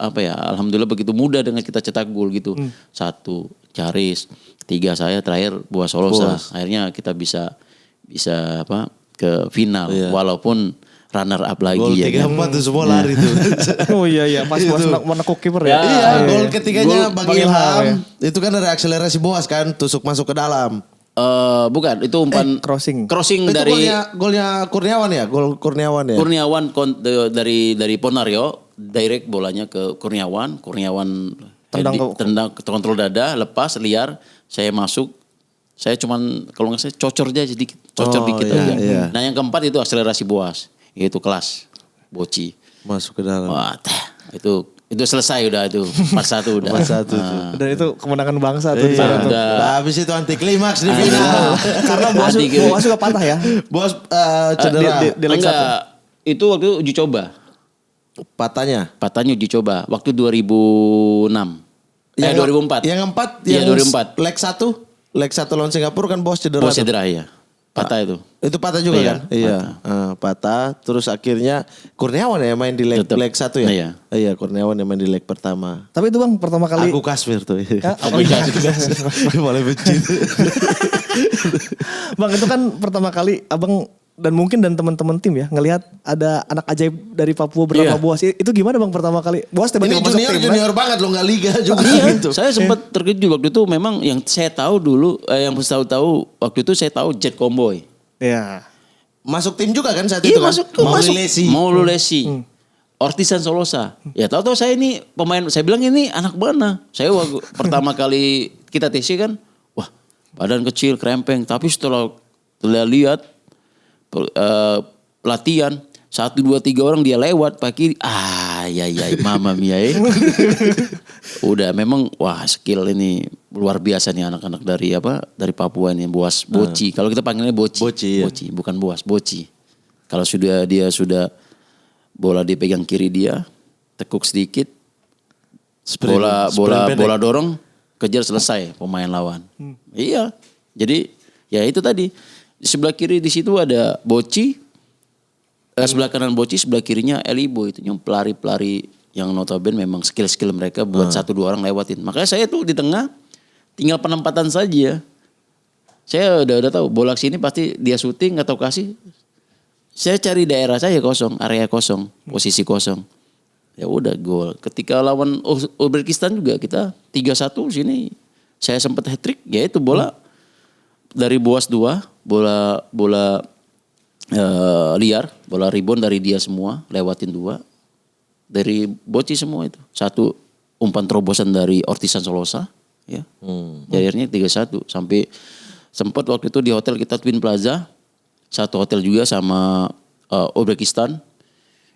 alhamdulillah begitu mudah dengan kita cetak gol gitu. 1 Charis, 3 saya, terakhir Boas Solosa. Boas. Akhirnya kita bisa ke final walaupun runner up lagi Gol ya. 3-4 tuh semua lari tuh. Oh iya pas Boas menekuk kiper ya. Iya, gol ketiganya Gol Bang Bang Ilham, Ilham. Itu kan dari akselerasi Boas kan, tusuk masuk ke dalam. Bukan, itu umpan crossing. Itu dari golnya Kurniawan ya, gol Kurniawan ya. Kurniawan dari Ponario, direct bolanya ke Kurniawan tendang ke kontrol dada, lepas liar, saya masuk, saya cuman kalau nggak saya cocor aja sedikit, dikit iya, aja. iya. Nah yang keempat itu akselerasi Boas, yaitu kelas Boci. Masuk ke dalam. Wah, itu selesai udah itu 4-1 udah. 4-1 tuh. Dan itu kemenangan bangsa tuh. di Iya. sana tuh. udah. Nah, habis itu anti klimaks di final. Karena Boas Hati gitu. juga patah ya. Bos cedera. di leg Enggak, itu waktu uji coba. Patahnya Uji coba waktu 2006. 2004. Yang 4 Iya, yang 2004. leg 1 lawan Singapura kan Bos cedera. Bos tuh. cedera ya. Patah itu. Itu patah juga Iya, kan? Iya, patah. Terus akhirnya Kurniawan ya main di leg Tetep. leg 1 ya? Iya. Iya, Kurniawan yang main di leg pertama. Tapi itu Bang pertama kali. Aku Kasmir tuh. Aku Boleh benci. Bang itu kan pertama kali Abang dan mungkin dan teman-teman tim ya ngelihat ada anak ajaib dari Papua bernama Iya. Boas. Itu gimana Bang pertama kali? Boas Ini tiba-tiba masuk tim. junior banget lo, nggak liga juga Iya, gitu. saya sempat terkejut waktu itu. Memang yang saya tahu dulu, yang saya tahu waktu itu saya tahu Jet Comboy. Iya. Masuk tim juga kan saat Iya itu kan? Maulu Lesi. Ortisan Solosa. Ya tahu-tahu saya ini pemain, saya bilang ini anak mana? Saya waktu pertama kali kita TC kan, wah badan kecil, krempeng. Tapi setelah lihat pelatihan, 1, 2, 3 orang dia lewat pakai ya mama mia udah memang wah skill ini luar biasa nih anak-anak dari Papua ini, Boas Boci. Kalau kita panggilnya Boci. Boci, iya. Boci, bukan Boas, Boci. Kalau dia sudah bola dipegang kiri dia, tekuk sedikit, Sprint pendek. bola dorong, kejar selesai pemain lawan. Iya. Jadi ya itu tadi. Di sebelah kiri di situ ada Boci. Sebelah kanan Boci, sebelah kirinya Elibo itu yang pelari-pelari yang notabene memang skill-skill mereka buat 1-2 orang lewatin. Makanya saya tuh di tengah tinggal penempatan saja. Saya udah tahu bola sini pasti dia syuting atau kasih. Saya cari daerah saya kosong, area kosong, posisi kosong. Ya udah gol. Ketika lawan Uzbekistan juga kita 3-1 sini. Saya sempat hat-trick, ya itu bola dari Boas 2, bola liar, bola rebound dari dia semua, lewatin 2. Dari Boci semua itu. 1 umpan terobosan dari Ortisan Solosa, ya. Jadi akhirnya 3-1 sampai sempat waktu itu di hotel kita Twin Plaza, satu hotel juga sama Uzbekistan.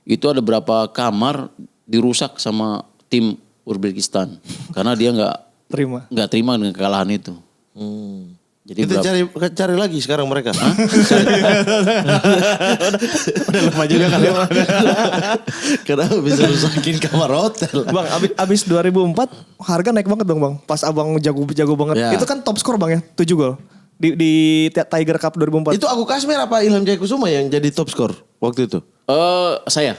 Itu ada berapa kamar dirusak sama tim Uzbekistan karena dia nggak terima dengan kekalahan itu. Jadi Kita cari lagi sekarang mereka. Udah lupa juga kali. Kenapa bisa rusakin kamar hotel? Bang, abis 2004 harga naik banget dong bang. Pas abang jago banget. Ya. Itu kan top skor bang ya, 7 gol. Di Tiger Cup 2004. Itu Aku Kasmir apa Ilham Jayakusuma yang jadi top skor waktu itu? Saya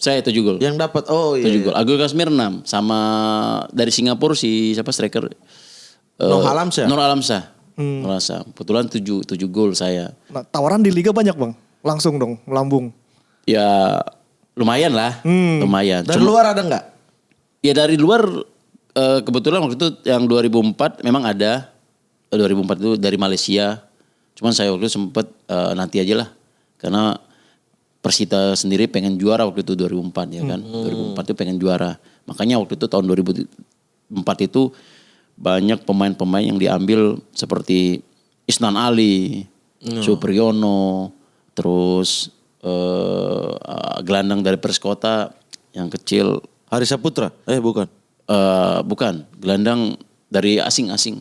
7 gol. Yang dapat 7 gol. Agus Kasmir 6 sama dari Singapura si siapa striker? Nur Alamsyah. Nur Alamsyah. Kebetulan 7 gol saya. Nah, tawaran di liga banyak bang. Langsung dong, melambung. Ya lumayan lah, lumayan. Dari luar ada nggak? Ya dari luar kebetulan waktu itu yang 2004 memang ada. 2004 itu dari Malaysia. Cuman saya waktu itu sempat nanti aja lah. Karena Persita sendiri pengen juara waktu itu 2004 ya kan. 2004 itu pengen juara. Makanya waktu itu tahun 2004 itu banyak pemain-pemain yang diambil seperti Isnan Ali, Supriyono, terus gelandang dari Perskota yang kecil. Hari Saputra? Bukan. Bukan, gelandang dari asing-asing.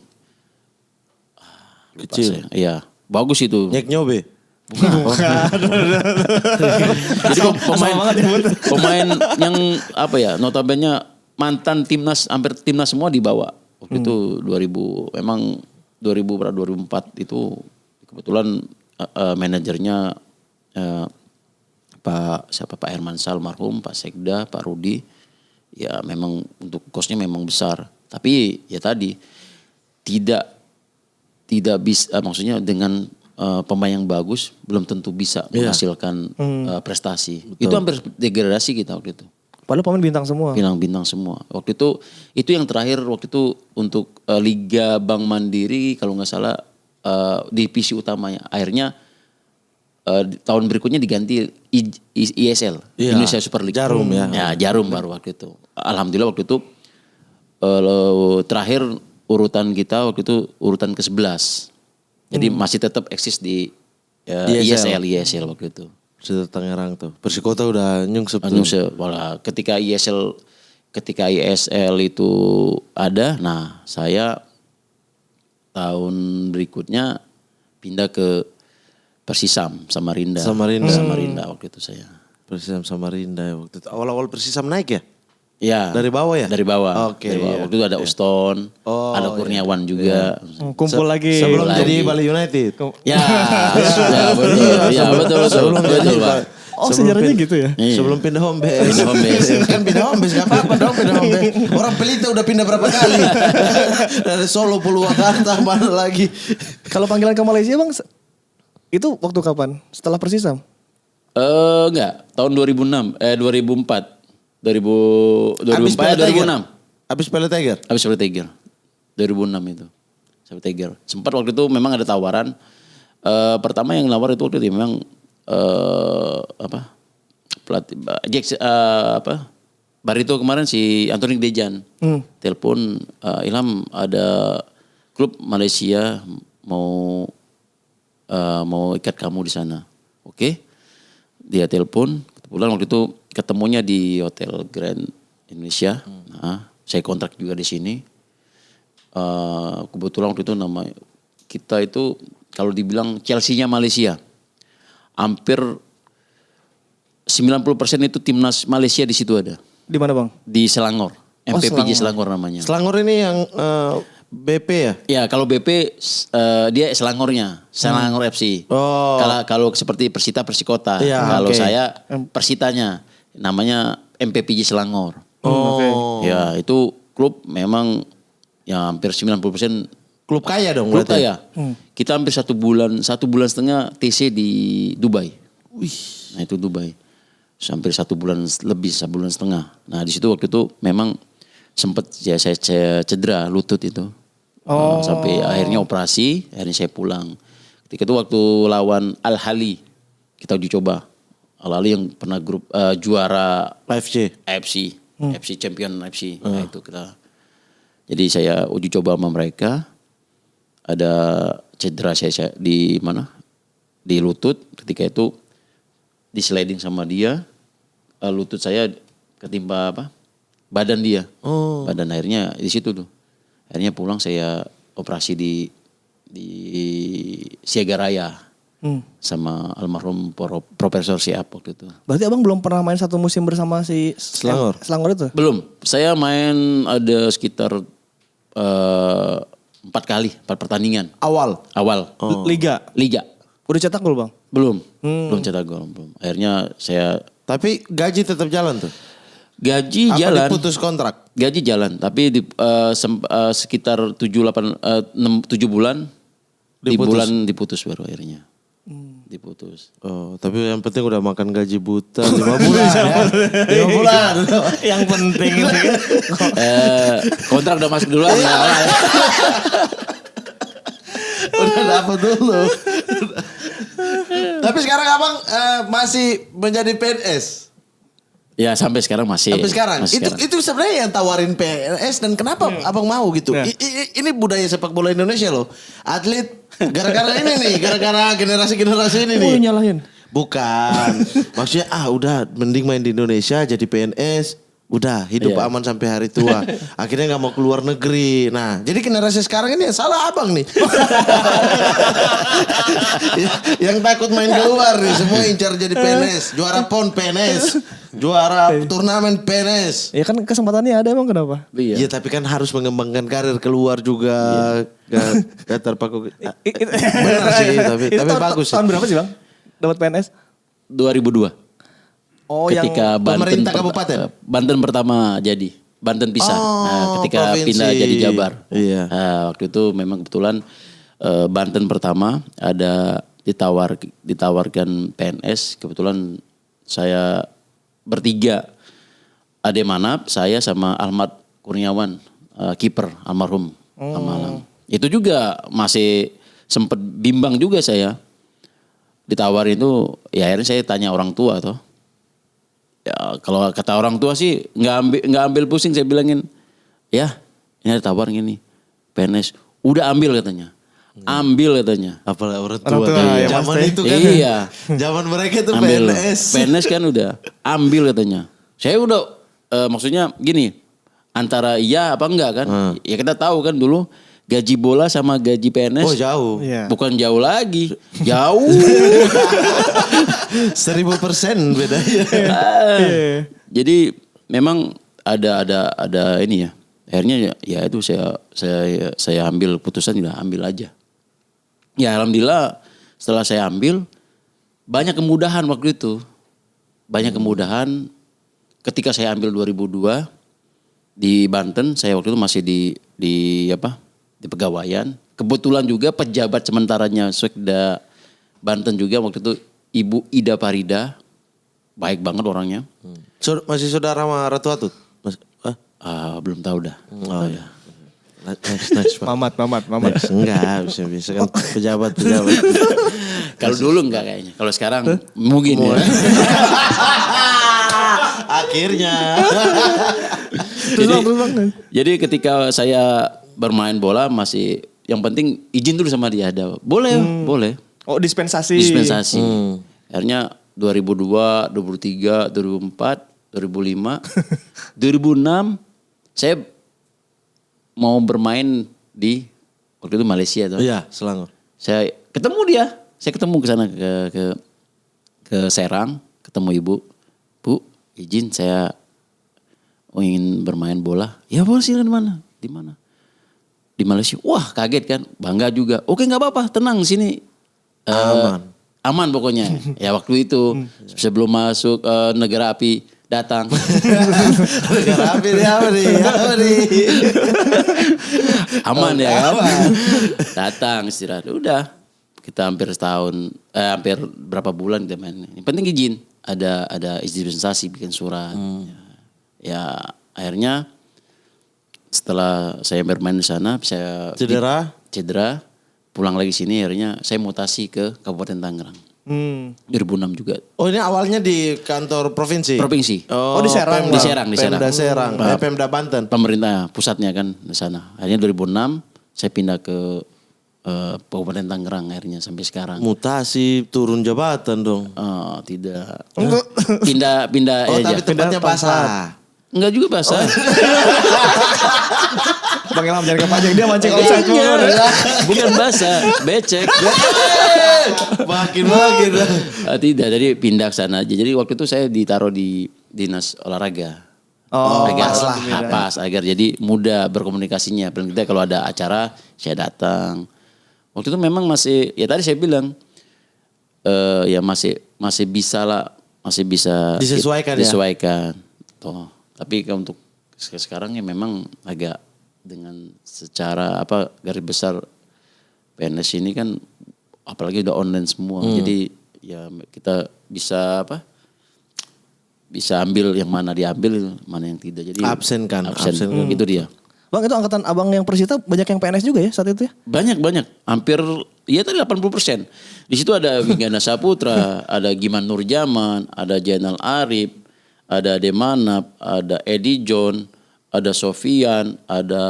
Lupa Kecil. saya. Iya, bagus itu. Nyek Nyobe. Jadi pemain yang apa ya, notabene mantan timnas, hampir timnas semua dibawa. Waktu itu 2004 itu kebetulan manajernya Pak Herman Sal marhum, Pak Sekda, Pak Rudi. Ya memang untuk kosnya memang besar. Tapi ya tadi tidak bisa, maksudnya dengan pemain yang bagus belum tentu bisa menghasilkan prestasi. Betul. Itu hampir degradasi kita waktu itu. Padahal pemain bintang semua. Bintang semua. Waktu itu yang terakhir waktu itu untuk Liga Bank Mandiri kalau nggak salah divisi utamanya. Akhirnya tahun berikutnya diganti ISL, Indonesia Super League. Jarum ya. Ya Jarum baru waktu itu. Alhamdulillah waktu itu terakhir urutan kita waktu itu urutan ke-11. Jadi masih tetap eksis di ISL waktu itu. Sudah Tangerang tuh. Persikota udah nyungsep tuh. Ketika ISL itu ada, nah saya tahun berikutnya pindah ke Persisam Samarinda waktu itu saya. Persisam Samarinda waktu itu. Awal-awal Persisam naik ya? Ya. Dari bawah ya? Dari bawah. Oke. Waktu itu ada Uston, ada Kurniawan juga. Kumpul lagi. Sebelum jadi Bali United. Ya, betul. Sebelum jadi Pak. Oh sejarahnya gitu ya? Iya. Sebelum pindah home base. Kan pindah home base, gak apa-apa dong pindah home base. Orang Pelita udah pindah berapa kali. Dari Solo, Purwakarta, mana lagi. Kalau panggilan ke Malaysia bang, itu waktu kapan? Setelah Persisam? Enggak, tahun 2004. 2006. Habis Pele Tiger? Habis Pele Tiger. 2006 itu. Pele Tiger. Sempat waktu itu memang ada tawaran. Pertama yang nawar itu waktu itu memang pelatih Barito kemarin si Anthony Dejan. Telepon Ilham ada klub Malaysia mau ikat kamu di sana. Oke. Dia telepon, kebetulan waktu itu ketemunya di Hotel Grand Indonesia. Nah, saya kontrak juga di sini. Kebetulan waktu itu nama kita itu kalau dibilang Chelsea-nya Malaysia. Hampir 90% itu timnas Malaysia di situ ada. Di mana bang? Di Selangor. MPPJ Selangor. Selangor namanya. Selangor ini yang BP ya? Ya kalau BP dia Selangornya, Selangor FC. Oh. Kalau seperti Persita Persikota. Iya, Kalau oke. saya Persitanya namanya MPPJ Selangor. Oh. Ya itu klub memang ya hampir 90% Klub kaya dong klub berarti. kaya. Kita hampir 1 bulan setengah TC di Dubai. Wih. Nah itu Dubai. Hampir 1 bulan lebih, 1 bulan setengah. Nah di situ waktu itu memang sempat ya saya cedera lutut itu. Sampai akhirnya operasi, akhirnya saya pulang. Ketika itu waktu lawan Al Ahly kita uji coba. Al Ahly yang pernah grup juara AFC. AFC, FC Champion FC. Nah itu kita. Jadi saya uji coba sama mereka. Ada cedera saya di mana? Di lutut. Ketika itu di sliding sama dia, lutut saya ketimpa apa? Badan dia. Badan akhirnya di situ tuh. Akhirnya pulang saya operasi di Siaga Raya sama almarhum Profesor Siap waktu itu. Berarti abang belum pernah main satu musim bersama si Selangor? Selangor itu? Belum, saya main ada sekitar 4 pertandingan Awal. awal. Liga. Udah cetak gol bang? Belum cetak gol. Belum. Akhirnya saya Tapi gaji tetap jalan tuh. gaji Apa jalan. diputus kontrak? Gaji jalan, tapi sekitar 7 bulan di Diputus. bulan diputus baru akhirnya. Diputus. Oh, tapi yang penting udah makan gaji buta 5 bulan ya. 5 bulan. Yang penting itu kan. Kontrak udah masuk duluan. Udah dapat dulu. Tapi sekarang abang masih menjadi PNS. Ya sampai sekarang masih. Sampai sekarang. Masih sekarang. Itu sebenarnya yang tawarin PNS dan kenapa abang mau gitu? Ini budaya sepak bola Indonesia loh. Atlet gara-gara ini nih, gara-gara generasi-generasi ini nih. Oh nyalahin. Bukan. Maksudnya udah mending main di Indonesia jadi PNS. Udah hidup Iya. aman sampai hari tua. Akhirnya gak mau keluar negeri. Nah jadi generasi sekarang ini yang salah abang nih. Yang takut main keluar nih. Semua incar jadi PNS. Juara PON PNS. Juara turnamen PNS. Ya kan kesempatannya ada emang kenapa? Iya tapi kan harus mengembangkan karir keluar juga. Gak terpaku. Benar sih Itu tapi bagus sih. Tahun berapa sih bang? Dapat PNS? 2002. Oh Ketika yang pemerintah kabupaten? Banten pertama jadi. Banten pisah. Nah, ketika provinsi. pindah jadi Jabar. Iya. Nah, waktu itu memang kebetulan Banten pertama ada ditawarkan PNS. Kebetulan saya bertiga. Ade Manap, saya sama Ahmad Kurniawan, kiper almarhum Malang. Itu juga masih sempat bimbang juga saya. Ditawarin itu, ya akhirnya saya tanya orang tua toh. Ya kalau kata orang tua sih nggak ambil pusing, saya bilangin, ya ini ada tawar gini, PNS, udah ambil katanya. Ambil katanya. Apalagi orang Orang tua. tua, Kan. ya Zaman pasti. itu kan. Iya. Zaman mereka itu Ambil. PNS. PNS kan udah ambil katanya. Saya udah maksudnya gini, antara iya apa enggak kan? Ya kita tahu kan dulu gaji bola sama gaji PNS Oh jauh. Iya. bukan jauh lagi, jauh. 1000% bedanya. Jadi memang ada ini ya. Akhirnya ya itu saya ambil putusan, udah ambil aja. Ya alhamdulillah setelah saya ambil banyak kemudahan waktu itu. Banyak kemudahan ketika saya ambil 2002 di Banten, saya waktu itu masih di pegawaian. Kebetulan juga pejabat sementaranya Sekda Banten juga waktu itu Ibu Ida Parida. Baik banget orangnya. Masih saudara sama Ratu Atut? Belum tahu dah. Oh iya. Nice, Pak. Mamat. Nice. Enggak, bisa kan pejabat. Kalau dulu enggak kayaknya. Kalau sekarang mungkin ya. Akhirnya. Terus bang. Jadi ketika saya bermain bola masih yang penting izin dulu sama dia ada. Boleh. Oh dispensasi. Dispensasi. Akhirnya 2002, 2003, 2004, 2005, 2006 saya mau bermain di waktu itu Malaysia tuh. Iya, Selangor. Saya ketemu dia. Saya ketemu ke sana ke Serang, ketemu ibu. Bu, izin saya ingin bermain bola. Ya boleh silakan mana? Di mana? Di Malaysia. Wah kaget kan, bangga juga. Oke nggak apa-apa, tenang sini. Aman pokoknya. Ya waktu itu sebelum masuk negara api datang. Negara api dia apa nih? Aman ya kan? Datang istirahat. Udah kita hampir setahun, hampir berapa bulan kita main. Yang penting izin. Ada izin dispensasi bikin surat. Ya akhirnya setelah saya bermain di sana, saya cedera, pulang lagi sini. Akhirnya saya mutasi ke Kabupaten Tangerang. 2006 juga. Oh ini awalnya di kantor provinsi? Provinsi. Oh di Serang. Di Serang. Pemda Serang, Pemda Banten. Pemerintah pusatnya kan di sana. Akhirnya 2006 saya pindah ke Kabupaten Tangerang akhirnya sampai sekarang. Mutasi turun jabatan dong. Oh, tidak. Enggak. Pindah Oh aja. tapi tempatnya basah. Enggak juga basah. Bang Ilham jangan kepanjang, dia mancing offside mulu. Bukan basah, becek. Makin. Tidak, jadi pindah ke sana aja. Jadi waktu itu saya ditaruh di dinas olahraga. Oh, agar pas lah. pas agar jadi mudah berkomunikasinya. Paling tidak kalau ada acara saya datang. Waktu itu memang masih, ya tadi saya bilang ya masih bisa lah, masih bisa disesuaikan. Toh, tapi untuk sekarang ya memang agak dengan secara garis besar PNS ini kan apalagi udah online semua. Jadi ya kita bisa bisa ambil yang mana diambil, mana yang tidak. Jadi Absen. Itu dia. Bang itu angkatan abang yang Persita banyak yang PNS juga ya saat itu ya? Banyak. Hampir ya tadi 80%. Di situ ada Winggana Saputra, ada Giman Nurjaman, ada Jainal Arif, ada Demanap, ada Eddie John, ada Sofian, ada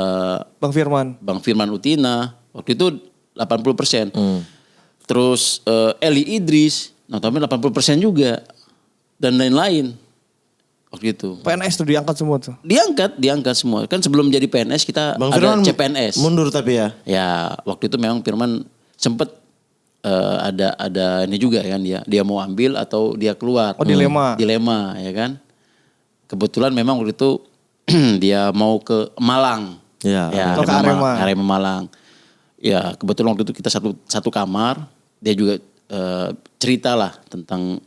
Bang Firman Utina. Waktu itu 80%. Terus Eli Idris, nah tapi 80% juga. Dan lain-lain. Waktu itu. PNS tuh diangkat semua tuh. Diangkat semua. Kan sebelum jadi PNS kita Bang ada Firman CPNS. mundur tapi ya. Ya, waktu itu memang Firman sempet ada ini juga kan dia mau ambil atau dia keluar. Oh, dilema. Dilema ya kan. Kebetulan memang waktu itu dia mau ke Malang. Ya. Atau ke Arema. Arema Malang. Ya, kebetulan waktu itu kita satu kamar. Dia juga ceritalah tentang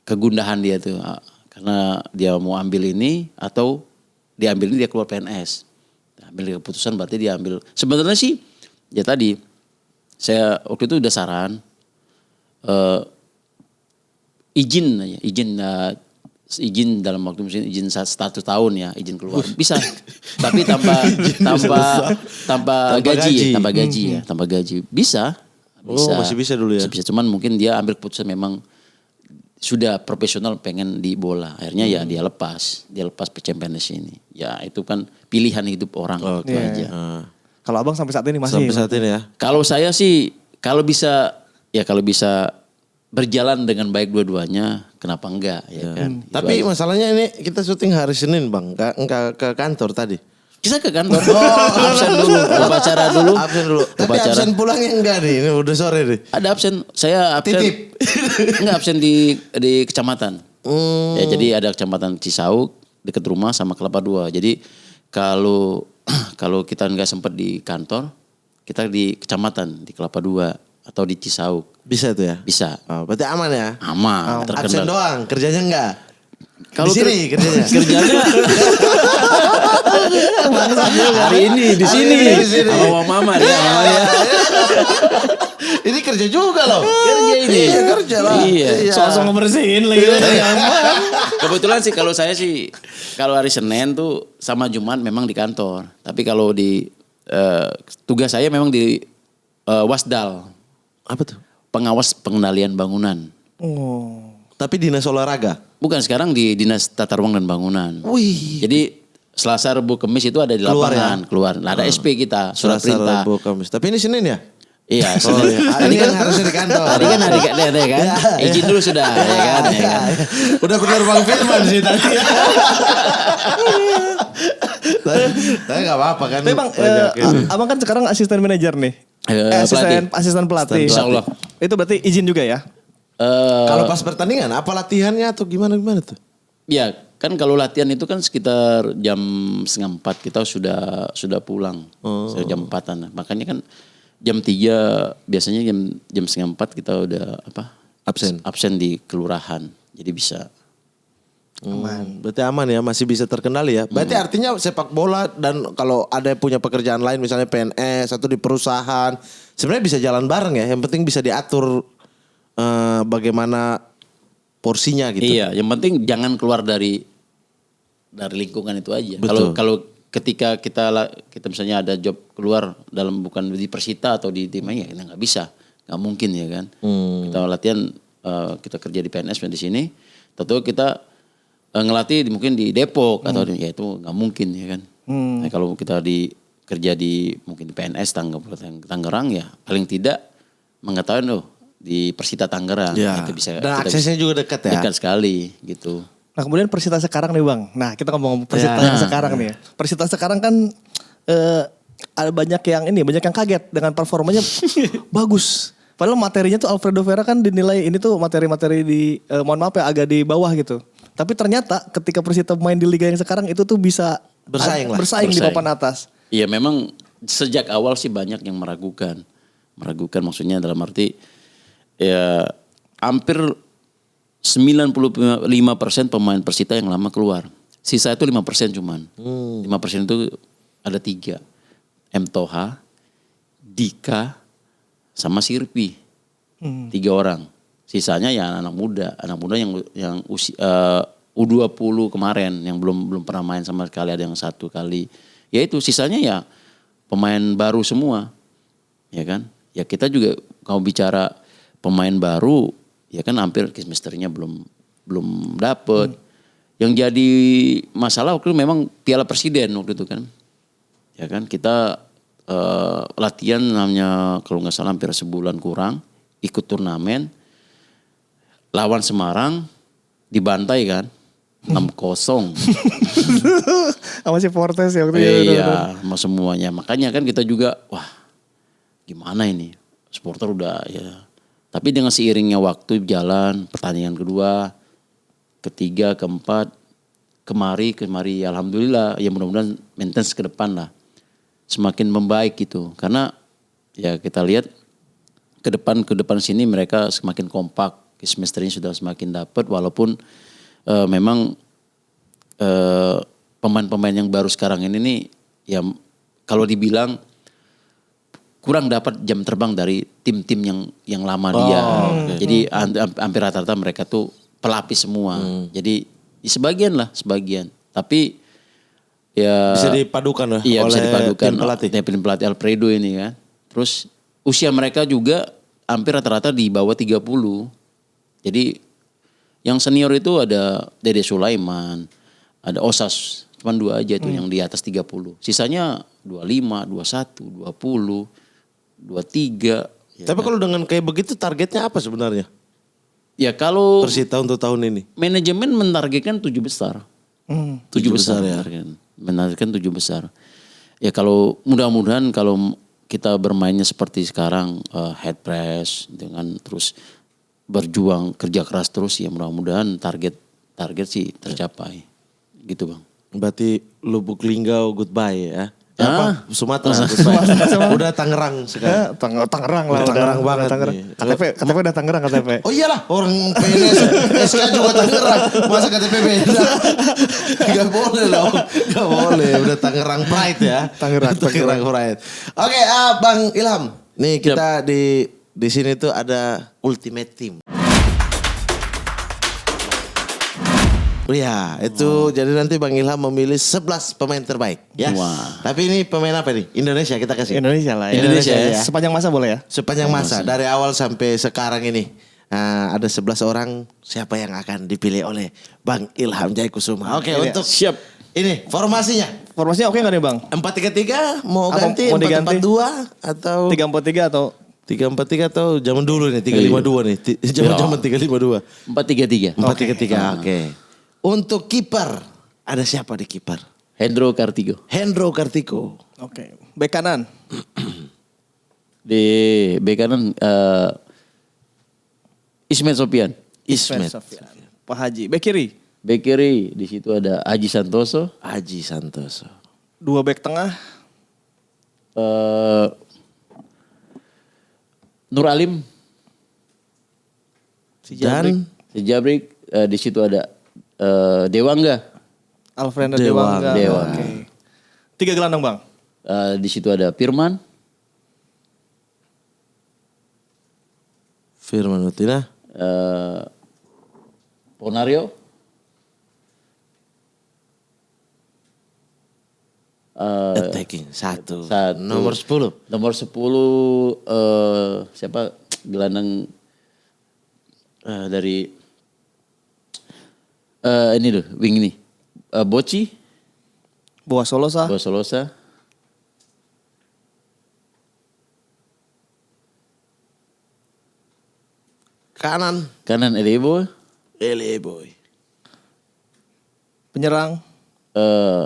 kegundahan dia tuh, karena dia mau ambil ini atau diambil ini dia keluar PNS. Ambil keputusan berarti dia ambil. Sebenarnya sih ya tadi saya waktu itu udah saran izin dalam waktu misalnya izin 1 tahun ya, izin keluar bisa. Tapi tanpa gaji bisa. Masih bisa dulu ya. Bisa, cuman mungkin dia ambil keputusan memang sudah profesional pengen di bola. Akhirnya ya dia lepas PCMPNS ini. Ya itu kan pilihan hidup orang itu aja. Kalau abang sampai saat ini masih. Sampai saat ini ya. Kalau saya sih kalau bisa berjalan dengan baik dua-duanya, kenapa enggak ya kan. Tapi masalahnya ini kita syuting hari Senin Bang, enggak ke kantor tadi. Kita ke kantor. Absen dulu, upacara dulu. Absen dulu. Tapi absen pulangnya enggak nih, ini udah sore nih. Ada absen, saya absen. Titip. Enggak absen di kecamatan. Ya jadi ada kecamatan Cisauk dekat rumah sama Kelapa II. Jadi kalau kita enggak sempat di kantor, kita di kecamatan di Kelapa II atau di Cisauk. Bisa tuh ya? Bisa. Oh, berarti aman ya? Aman, absen doang, kerjanya enggak? Kalau di sini kerjanya. Hari ini di sini. Sama mama dia namanya. Ini kerja juga loh. Kerja ini. Iya, kerja lah. Iya. Sosok ngebersihin lagi. Kebetulan sih kalau saya sih kalau hari Senin tuh sama Jumat memang di kantor. Tapi kalau di tugas saya memang di Wasdal. Apa tuh? Pengawas pengendalian bangunan. Oh. Tapi dinas olahraga? Bukan, sekarang di Dinas Tata Ruang dan Bangunan. Wih. Jadi Selasa, Rabu, Kamis itu ada di lapangan, keluar. Nah, ada SP kita, surat Selasa, perintah. Rabu, Kamis. Tapi ini Senin ya? Iya, Oh, iya. Tadi kan harusnya di kantor. Tadi kan ada kan? Izin dulu sudah, ya kan? Udah benar Bang Firman sih tadi. Tapi gak apa-apa kan. Tapi bang, abang kan sekarang asisten manajer nih. Asisten pelatih. Insya Allah. Itu berarti izin juga ya? Kalau pas pertandingan apa latihannya atau gimana tuh? Ya, kan kalau latihan itu kan sekitar jam 3:30 kita sudah pulang. Jam 4-an. Makanya kan jam 3 biasanya jam 3:30 kita udah absen di kelurahan. Jadi bisa. Berarti aman ya, masih bisa terkendali ya. Berarti artinya sepak bola dan kalau ada punya pekerjaan lain misalnya PNS atau di perusahaan, sebenarnya bisa jalan bareng ya. Yang penting bisa diatur bagaimana porsinya gitu. Iya, yang penting jangan keluar dari lingkungan itu aja. Kalau ketika kita misalnya ada job keluar dalam bukan di Persita atau di tim ya nggak bisa, nggak mungkin ya kan. Kita latihan, kita kerja di PNS di sini, tentu kita ngelatih mungkin di Depok atau ya itu nggak mungkin ya kan. Nah, kalau kita kerja di mungkin di PNS Tangerang ya paling tidak mengetahui di Persita Tangerang itu bisa. Dan aksesnya juga dekat ya. Dekat sekali gitu. Nah kemudian Persita sekarang nih Bang. Nah kita ngomong Persita yang sekarang nih. Persita sekarang kan ada banyak yang kaget dengan performanya bagus. Padahal materinya tuh Alfredo Vera kan dinilai ini tuh materi-materi mohon maaf ya agak di bawah gitu. Tapi ternyata ketika Persita main di liga yang sekarang itu tuh bisa bersaing di papan atas. Iya memang sejak awal sih banyak yang meragukan. Meragukan maksudnya dalam arti ya hampir 95% pemain Persita yang lama keluar. Sisa itu 5% cuman. 5% itu ada 3. M. Toha, Dika, sama Sirpi. 3 orang. Sisanya ya anak muda yang usia U20 kemarin yang belum pernah main sama sekali, ada yang 1 kali. Ya itu sisanya ya pemain baru semua. Ya kan? Ya kita juga kalau bicara pemain baru ya kan hampir chemistry-nya belum dapet. Yang jadi masalah waktu itu memang Piala Presiden waktu itu kan. Ya kan kita latihan namanya kalau nggak salah hampir sebulan kurang, ikut turnamen. Lawan Semarang dibantai kan 6-0. Sama si Fortes ya waktu itu. Iya, sama semuanya. Makanya kan kita juga wah gimana ini? Supporter udah ya. Tapi dengan seiringnya waktu jalan, pertandingan kedua, ketiga, keempat, kemari alhamdulillah ya mudah-mudahan maintenance ke depan lah. Semakin membaik gitu. Karena ya kita lihat ke depan sini mereka semakin kompak. Semesternya sudah semakin dapat walaupun memang pemain-pemain yang baru sekarang ini nih ya kalau dibilang kurang dapat jam terbang dari tim-tim yang lama dia. Jadi hampir rata-rata mereka tuh pelapis semua. Jadi sebagian. Tapi ya bisa dipadukan lah. Iya bisa dipadukan tim pelatih Alfredo ini kan. Terus usia mereka juga hampir rata-rata di bawah 30. Jadi yang senior itu ada Dede Sulaiman, ada Osas, cuma 2 aja tuh yang di atas 30. Sisanya 25, 21, 20, 23. Tapi kalau dengan kayak begitu targetnya apa sebenarnya? Ya kalau Persita untuk tahun ini. Manajemen mentargetkan 7 besar. 7 besar ya. Menargetkan 7 besar. Ya kalau mudah-mudahan kalau kita bermainnya seperti sekarang head press dengan terus berjuang kerja keras terus ya mudah-mudahan target sih tercapai gitu Bang. Berarti Lubuk Linggau goodbye ya. Apa? Sumatera goodbye. Udah Tangerang sekarang. Tangerang lah. Tangerang banget. Tangerang. KTP udah Tangerang KTP. Oh iyalah orang PNS SK juga Tangerang. Masa KTP beda? Gak boleh loh. Gak boleh. Udah Tangerang Pride ya. Tangerang Pride. Oke, Bang Ilham. Nih kita di sini tuh ada Ultimate Team. Ya, itu jadi nanti Bang Ilham memilih 11 pemain terbaik. Ya. Wah. Tapi ini pemain apa nih? Indonesia kita kasih. Indonesia lah. Indonesia ya. Sepanjang masa boleh ya? Sepanjang masa. Dari awal sampai sekarang ini. Ada 11 orang. Siapa yang akan dipilih oleh Bang Ilham Jayakusuma. Oke, untuk siap. Ini formasinya. Formasinya oke gak nih Bang? 4-3-3 mau Apa ganti mau diganti? 4-4-2 atau 3-4-3 atau 3-4-3 atau zaman dulu nih 3-5-2 nih. Zaman 3-5-2. 4-3-3. 4-3-3. Oke. Untuk kiper, ada siapa di kiper? Hendro Kartigo. Hendro Kartiko. Oke. Bek kanan. Di bek kanan Ismet Sopian. Ismet. Sofian. Pak Haji. Bek kiri. Bek kiri di situ ada Aji Santoso. Aji Santoso. 2 back tengah. Nur Alim. Dan Sejabrik. Di situ ada Dewangga. Alfrenda Dewangga. Dewangga. Oke. 3 gelandang bang. Di situ ada Firman. Firman Utina. Ponario. Attacking. Satu. Nomor 10. Nomor 10 siapa gelandang dari ini loh, wing ini. Boci, Boa Solosa. Solosa. Kanan Elebo. Boy. Penyerang.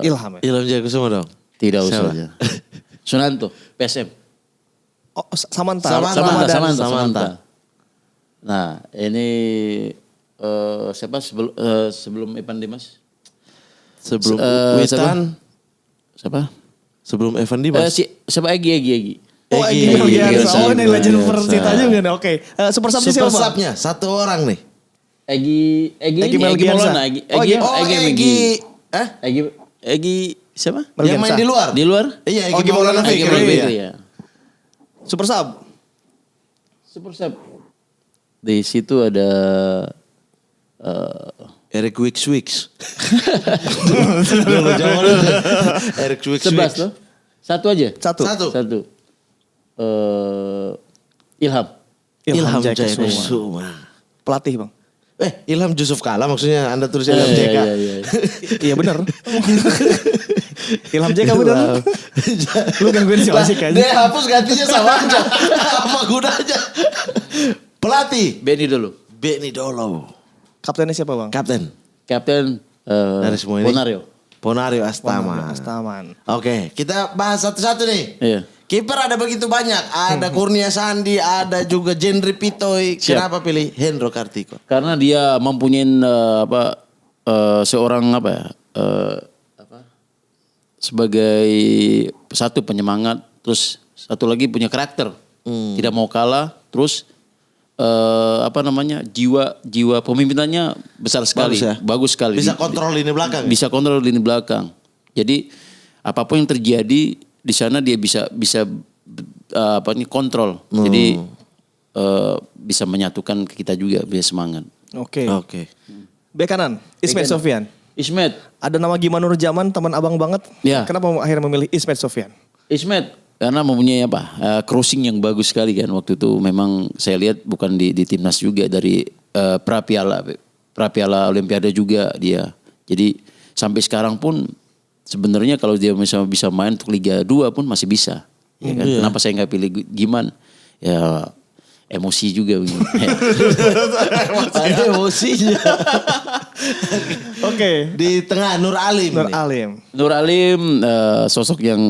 Ilham ya. Ilham Jaya Kusuma dong. Tidak Siapa? usah. Sunanto, PSM. Oh, Samanta. Samanta. Nah, ini siapa sebelum Evan Dimas? Sebelum Witan. Siapa? Sebelum Evan Dimas. Siapa Egi. Oh, Egy Melgiarsa. Oh, ini legend Persita juga nih. Oke. Super Sub siapa? Super Subnya 1 orang nih. Egy Melgiarsa. Maulana. Egy siapa? Yang main di luar. Di luar? Iya, Oh, Egy Maulana Maulana Fikri. Fikri. Iya. Super Sub. Super Sub. Di situ ada Eric Wicks. Eric Wicks. 11 loh. Satu aja. Satu. Ilham Jaya Kusuma. Kusuma. Pelatih bang. Ilham Yusuf Kala maksudnya Anda tulis Ilham JK. Iya benar. Ilham JK benar. Lu gangguin si Wasik aja. Dia hapus gantinya sama aja. Apa gunanya? Pelatih. Benny dulu. Benny Dolo. Kaptennya siapa bang? Kapten Dari semua ini. Ponario. Astaman. Oke, kita bahas satu-satu nih. Iya. Kiper ada begitu banyak. Ada Kurnia Sandi, ada juga Jendri Pitoy. Siap. Kenapa pilih Hendro Kartiko? Karena dia mempunyai seorang sebagai satu penyemangat, terus satu lagi punya karakter, tidak mau kalah, terus jiwa pemimpinannya besar sekali, bagus sekali. Bisa kontrol lini belakang. Bisa kontrol lini belakang. Jadi apapun yang terjadi di sana dia bisa kontrol. Jadi bisa menyatukan ke kita juga, biar semangat. Oke. Bek kanan, Bek Ismet kanan. Sofyan. Ismet. Ada nama Gimanur Zaman, teman abang banget. Ya. Kenapa akhirnya memilih Ismet Sofyan? Ismet karena mempunyai crossing yang bagus sekali kan waktu itu. Memang saya lihat bukan di timnas juga, dari prapiala Olimpiade juga dia. Jadi sampai sekarang pun sebenarnya kalau dia bisa main untuk Liga 2 pun masih bisa. Ya kan? Kenapa saya nggak pilih Giman? Ya emosi juga begini. Ada emosinya. Oke. Di tengah Nur Alim. Nur Alim sosok yang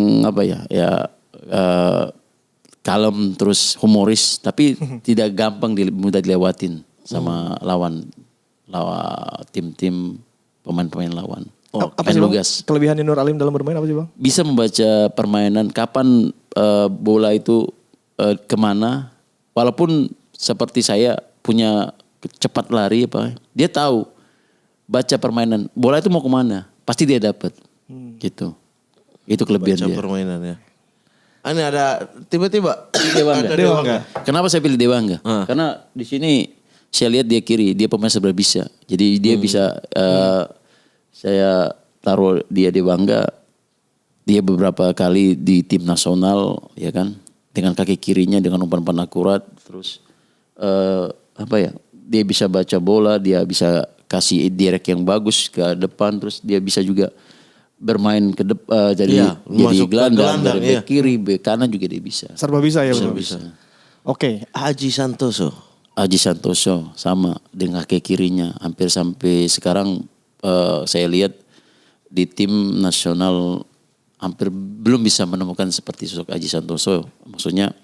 kalem, terus humoris, tapi tidak gampang mudah dilewatin sama lawan tim-tim pemain-pemain lawan. Apa sih bang? Kelebihan Nur Alim dalam bermain apa sih bang? Bisa membaca permainan, kapan bola itu kemana. Walaupun seperti saya punya cepat lari dia tahu baca permainan. Bola itu mau kemana, pasti dia dapat. Gitu. Itu kelebihan Baca dia. permainan ya. Ini ada tiba-tiba Dewangga. Kenapa saya pilih Dewangga? Karena di sini saya lihat dia kiri, dia pemain serba bisa. Jadi dia bisa saya taruh dia Dewangga. Dia beberapa kali di tim nasional, ya kan, dengan kaki kirinya dengan umpan-umpan akurat, terus dia bisa baca bola, dia bisa kasih direct yang bagus ke depan, terus dia bisa juga bermain ke depan, jadi gelandang dari bek kiri, bek kanan juga dia bisa. Serba bisa ya benar. Bisa. Oke. Aji Santoso sama dengan kaki kirinya, hampir sampai sekarang saya lihat di tim nasional hampir belum bisa menemukan seperti sosok Aji Santoso. Maksudnya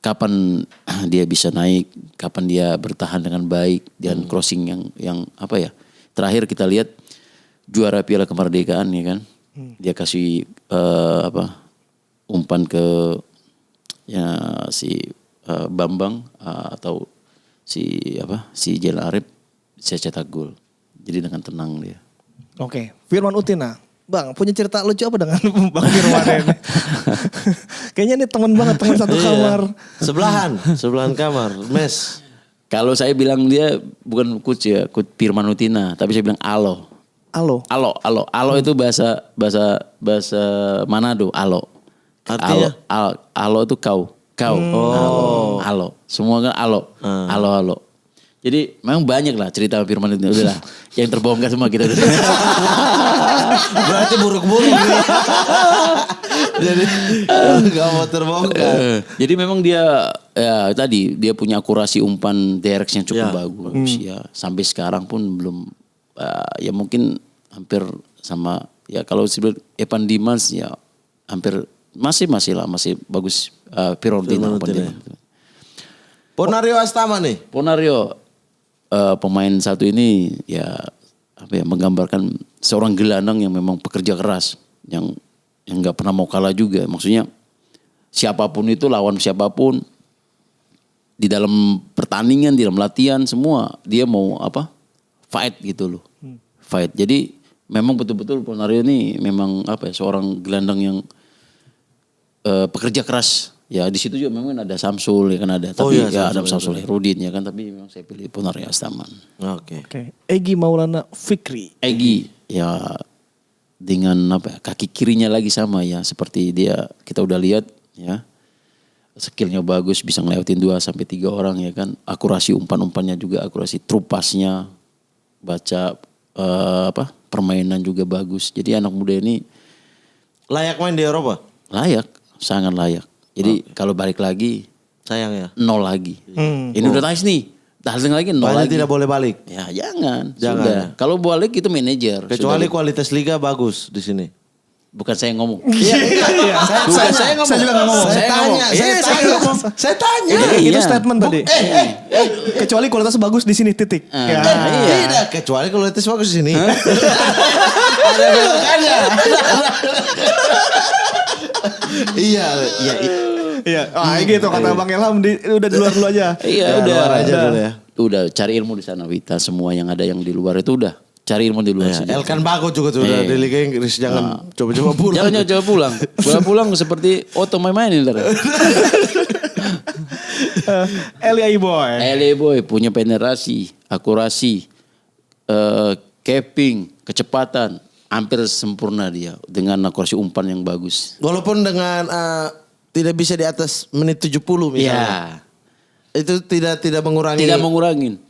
kapan dia bisa naik, kapan dia bertahan dengan baik, dan crossing yang terakhir kita lihat juara Piala Kemerdekaan ya kan. Dia kasih umpan ke ya si Bambang atau si Jel Arif, saya cetak gol. Jadi dengan tenang dia. Oke, Firman Utina. Bang, punya cerita lucu apa dengan Bang Firman ini? Kayaknya ini teman banget, teman satu kamar. Sebelahan kamar, mes. Kalau saya bilang dia bukan coach ya, coach Firman Utina, tapi saya bilang alo. Halo. Alo itu bahasa Manado, alo. Artinya? Alo itu kau. Oh. Alo. Semua kan alo. Alo. Jadi memang banyak lah cerita Firman itu. Udah lah. Yang terbongkar semua kita. Berarti buruk-buruk. Jadi gak mau terbongkar. Jadi memang dia ya tadi dia punya akurasi umpan direct yang cukup bagus ya. Sampai sekarang pun belum ya mungkin hampir sama ya kalau disebut Evan Dimas ya hampir masih bagus Fiorentina. Ponario Astama nih. Ponario pemain satu ini ya menggambarkan seorang gelandang yang memang pekerja keras yang nggak pernah mau kalah juga. Maksudnya siapapun itu lawan siapapun di dalam pertandingan, di dalam latihan semua dia mau fight gitu loh. Fight. Jadi memang betul-betul Ponario ini memang seorang gelandang yang pekerja keras. Ya di situ juga memang ada Samsul ya kan ada. Tapi ada Samsul Herudin ya kan. Tapi memang saya pilih Ponario Astaman. Oke. Egy Maulana Fikri. Egy ya dengan kaki kirinya lagi sama ya. Seperti dia kita udah lihat ya. Skillnya bagus bisa ngelewatin 2-3 orang ya kan. Akurasi umpan-umpannya juga, akurasi trupasnya. Baca permainan juga bagus. Jadi anak muda ini layak main di Eropa? Layak, sangat layak. Jadi kalau balik lagi sayang ya. 0 lagi. Ini udah nice nih. Datang lagi 0 lagi. Tidak boleh balik. Ya jangan. Sudah. Kalau balik itu manajer. Kecuali kualitas liga bagus di sini. Bukan saya ngomong. Iya. Saya juga nggak ngomong. Saya tanya. Itu statement tadi. Kecuali kualitas bagus di sini titik. Tidak, kecuali kualitas bagus di sini. Ada belokannya. Iya. Gitu kata Bang Ilham udah di luar dulu aja. Iya, udah. Luar aja dulu ya. Udah cari ilmu di sana Wita. Semua yang ada yang di luar itu udah cari ilmu di luar saja. Elkan Bagot juga sudah di Liga Inggris. Jangan coba-coba pulang. Jangan coba pulang. Pulang seperti Otto main-mainin. LA Boy punya penetrasi, akurasi, capping, kecepatan. Hampir sempurna dia dengan akurasi umpan yang bagus. Walaupun dengan tidak bisa di atas menit 70 misalnya. Itu tidak mengurangi.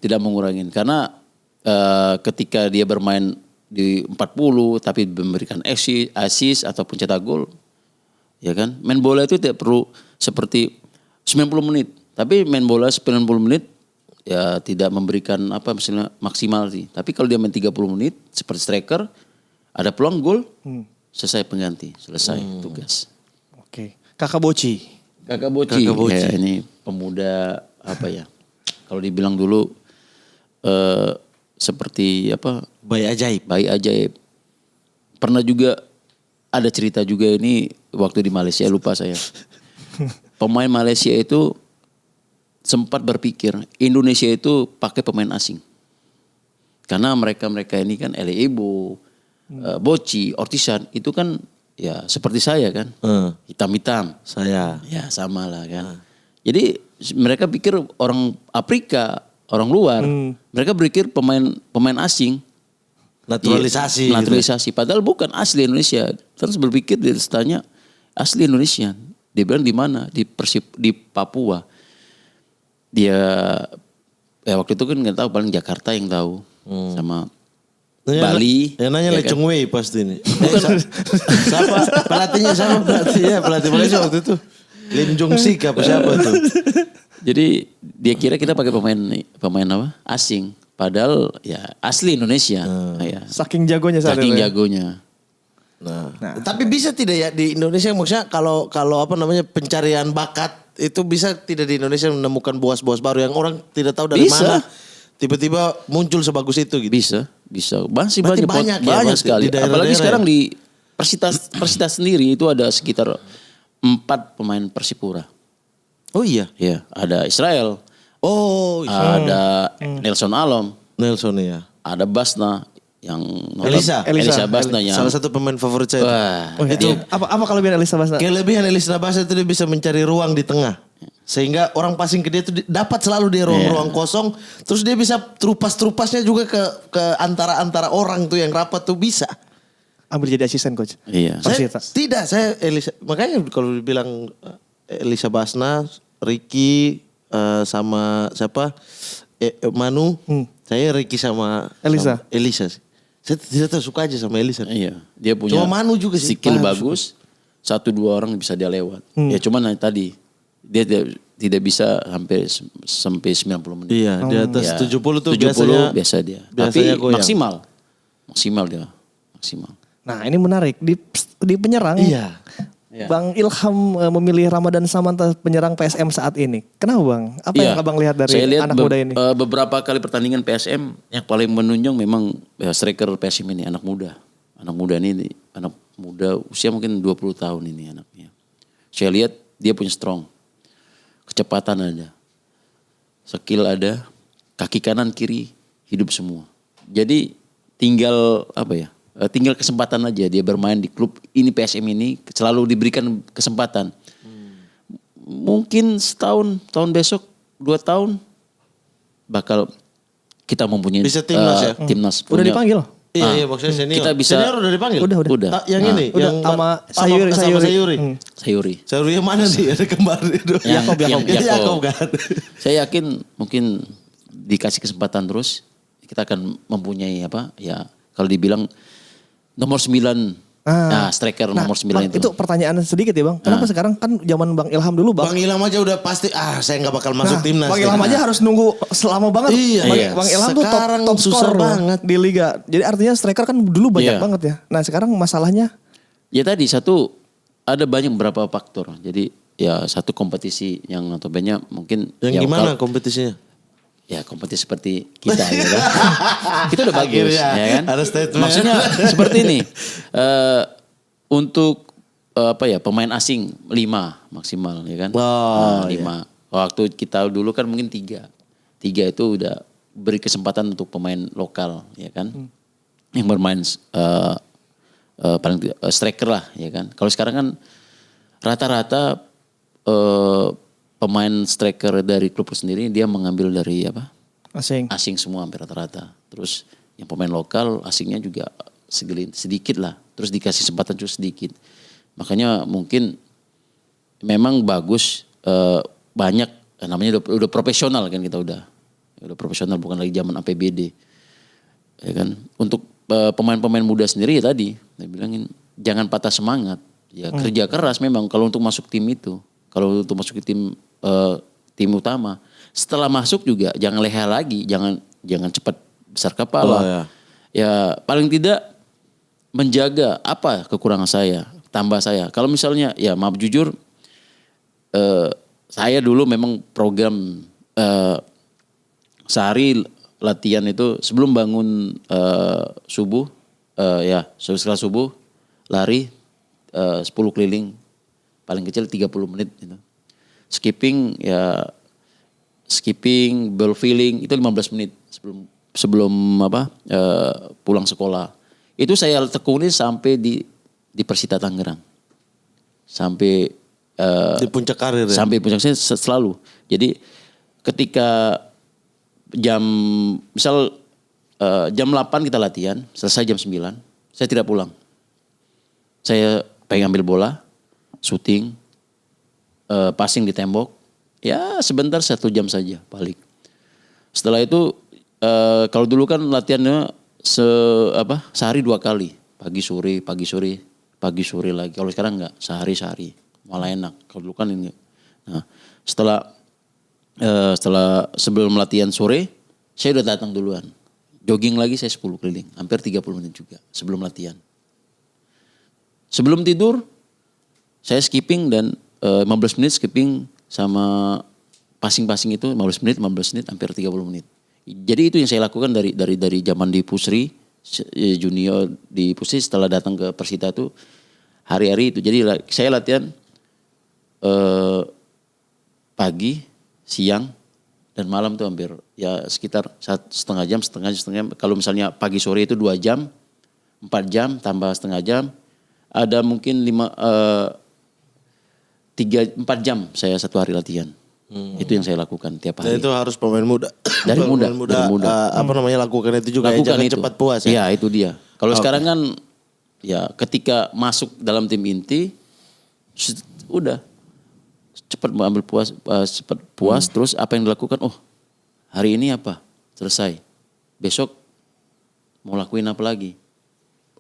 Tidak mengurangin karena ketika dia bermain di 40 tapi memberikan assist ataupun cetak gol. Ya kan? Main bola itu tidak perlu seperti 90 menit. Tapi main bola 90 menit ya tidak memberikan misalnya maksimal sih. Tapi kalau dia main 30 menit seperti striker ada peluang gol, selesai pengganti, selesai tugas. Oke. Kakak Boci. Ya, ini pemuda kalau dibilang dulu seperti bayi ajaib. Pernah juga ada cerita juga ini waktu di Malaysia, lupa saya. Pemain Malaysia itu sempat berpikir Indonesia itu pakai pemain asing. Karena mereka ini kan LA Ebo, Boci, Ortisan itu kan ya seperti saya kan. Hitam-hitam. Saya. Ya sama lah kan. Jadi mereka pikir orang Afrika, orang luar, mereka berpikir pemain asing. Naturalisasi. Naturalisasi. Padahal bukan asli Indonesia. Terus berpikir dia tanya asli Indonesia. Dia bilang di mana? Di Papua. Dia waktu itu kan nggak tahu, paling Jakarta yang tahu sama Bali. Yang nanya ya Lecong kan? Wei pasti ini. Siapa pelatihnya? Pelatih Malaysia waktu itu. Lim Jong Sik apa siapa tuh? Jadi dia kira kita pakai pemain asing. Padahal ya asli Indonesia. Ya. Saking jagonya saat itu. Jagonya. Nah, tapi bisa tidak ya di Indonesia, maksudnya kalau pencarian bakat itu bisa tidak di Indonesia menemukan bos-bos baru yang orang tidak tahu dari Bisa. mana tiba-tiba muncul sebagus itu gitu. Bisa. masih Berarti banyak banyak ya, banyak berarti sekali. di daerah-daerah Apalagi ya? sekarang di Persita sendiri itu ada sekitar 4 pemain Persipura. Oh iya. Ya, ada Israel, Oh, ada Nelson Alom, Nelson ya. ada Basna yang Elisa. Elisa Basna yang Salah satu pemain favorit saya. wah, Itu Apa kelebihan Elisa Basna? kelebihan Elisa Nabasa itu dia bisa mencari ruang di tengah. Sehingga orang passing ke dia itu dapat selalu dia ruang-ruang kosong. Terus dia bisa terupas-terupasnya juga ke antara orang tuh yang rapat tuh bisa. Ambil jadi asisten coach. iya. Saya Elisa, makanya kalau dibilang Elisa Basna, Ricky sama siapa? Manu. Saya Ricky sama Elisa. sama Elisa sih. Saya tidak tahu, suka aja sama Elisa. Iya, dia punya Cuma Manu juga sih. skill Paham. bagus. 1-2 orang bisa dia lewat. Ya cuman tadi dia tidak bisa sampai 90 menit. Iya, di atas Ya, 70 tuh 70 biasa dia. biasanya Tapi goyang. maksimal dia. Maksimal. Nah ini menarik di penyerang. Iya. Bang Ilham memilih Ramadan Samanta penyerang PSM saat ini. Kenapa Bang? Apa Iya. yang Abang lihat dari Saya lihat anak muda ini? beberapa kali pertandingan PSM yang paling menunjang memang striker PSM ini anak muda. Anak muda ini anak muda usia mungkin 20 tahun ini anaknya. Saya lihat dia punya strong. Kecepatan ada. Skill ada. Kaki kanan kiri hidup semua. Jadi tinggal apa ya? Tinggal kesempatan aja dia bermain di klub ini PSM ini selalu diberikan kesempatan. Mungkin setahun, tahun besok 2 tahun bakal kita mempunyai Bisa timnas ya? Timnas. Udah Punya- dipanggil? Iya, maksudnya senior. Kita bisa- Senior udah dipanggil? Udah. Udah. Yang ini, Udah, yang sama Sayuri. Sayuri. Sayuri. Sayuri. Yang mana nih? Ada kembar itu. Yang Yakob kan. Saya yakin mungkin dikasih kesempatan terus kita akan mempunyai apa ya kalau dibilang nomor 9 striker nomor 9 Bang, itu. itu pertanyaan sedikit ya Bang. Kenapa sekarang kan zaman Bang Ilham dulu Bang? Bang Ilham aja udah pasti saya nggak bakal masuk timnas. Bang Ilham aja harus nunggu selama banget. Iya. Bang Ilham tuh Sekarang top susah scorer banget. di liga. Jadi artinya striker kan dulu banyak Iya. banget ya. Nah sekarang masalahnya Ya tadi satu ada banyak beberapa faktor. Jadi ya satu kompetisi yang notabene mungkin Yang ya, gimana kompetisinya? ya kompetisi seperti kita ya kan. Kita udah bagus Akhirnya ya kan. ada statement. Maksudnya seperti ini. Untuk apa ya pemain asing 5 maksimal ya kan. Oh, 5. Waktu kita dulu kan mungkin 3. 3 itu udah beri kesempatan untuk pemain lokal ya kan. Yang bermain paling striker lah ya kan. Kalau sekarang kan rata-rata pemain striker dari klub sendiri dia mengambil dari apa? asing. Asing semua hampir rata-rata. Terus yang pemain lokal asingnya juga sedikit lah. Terus dikasih kesempatan juga sedikit. Makanya mungkin memang bagus banyak namanya udah profesional kan kita udah profesional bukan lagi zaman APBD. Ya kan? Untuk pemain-pemain muda sendiri ya tadi saya bilangin jangan patah semangat. Ya kerja keras memang kalau untuk masuk tim itu. Kalau untuk masuk ke tim utama, setelah masuk juga jangan leha lagi, jangan cepat besar kepala. Oh, ya. Ya paling tidak menjaga apa kekurangan saya, tambah saya. Kalau misalnya ya maaf jujur, saya dulu memang program sehari latihan itu sebelum bangun subuh, setelah subuh lari 10 keliling, paling kecil 30 menit gitu. Skipping, ball filling itu 15 menit sebelum pulang sekolah. Itu saya tekuni sampai di Persita Tangerang. Sampai Di puncak karir ya? sampai puncak saya selalu. Jadi ketika jam 8 kita latihan, selesai jam 9, saya tidak pulang. Saya pengen ambil bola, syuting, passing di tembok, ya sebentar 1 jam saja balik. Setelah itu kalau dulu kan latihannya sehari 2 kali, pagi sore lagi. Kalau sekarang enggak, sehari malah enak. Kalau dulu kan ini. Nah, setelah sebelum latihan sore, saya udah datang duluan. Jogging lagi saya 10 keliling, hampir 30 menit juga sebelum latihan. Sebelum tidur, saya skipping dan 15 menit skipping sama passing itu 15 menit hampir 30 menit. Jadi itu yang saya lakukan dari zaman di Pusri junior di Pusri setelah datang ke Persita tuh hari-hari itu. Jadi saya latihan pagi, siang, dan malam tuh hampir ya sekitar setengah jam. Kalau misalnya pagi sore itu 2 jam, 4 jam tambah setengah jam. Ada mungkin 4 jam saya satu hari latihan. Itu yang saya lakukan tiap Dan hari. itu harus pemain muda. Dari muda, Pemain dari muda. apa namanya lakukan itu juga. Lakukan Jangan itu. cepat puas ya. Iya itu dia. Kalau sekarang kan ya ketika masuk dalam tim inti udah cepat mengambil cepat puas terus apa yang dilakukan, oh hari ini apa selesai, besok mau lakuin apa lagi,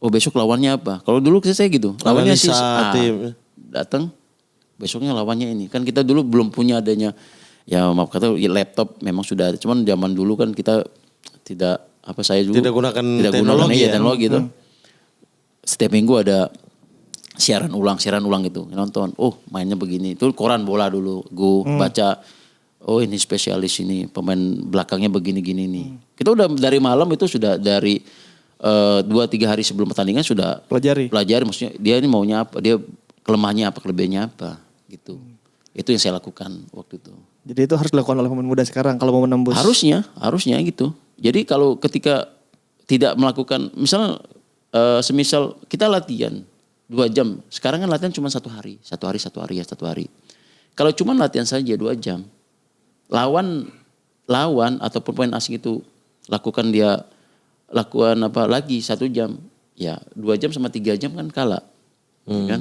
oh besok lawannya apa. Kalau dulu saya gitu lawannya sih tim. datang besoknya lawannya ini. Kan kita dulu belum punya adanya ya maaf kata laptop memang sudah ada, cuman zaman dulu kan kita tidak saya dulu Tidak gunakan teknologi ya. teknologi itu. Setiap minggu ada siaran ulang gitu, nonton. Oh, mainnya begini. Itu koran bola dulu, baca. Oh, ini spesialis ini, pemain belakangnya begini-gini nih. Kita udah dari malam itu sudah dari 2-3 hari sebelum pertandingan sudah Pelajari maksudnya dia ini maunya apa, dia kelemahannya apa, kelebihannya apa gitu. Itu yang saya lakukan waktu itu. Jadi itu harus dilakukan oleh pemain muda sekarang kalau mau menembus. Harusnya gitu. Jadi kalau ketika tidak melakukan, misalnya semisal kita latihan 2 jam, sekarang kan latihan cuma 1 hari. Kalau cuma latihan saja 2 jam, lawan ataupun pemain asing itu lakukan apa lagi 1 jam, ya 2 jam sama 3 jam kan kalah, kan?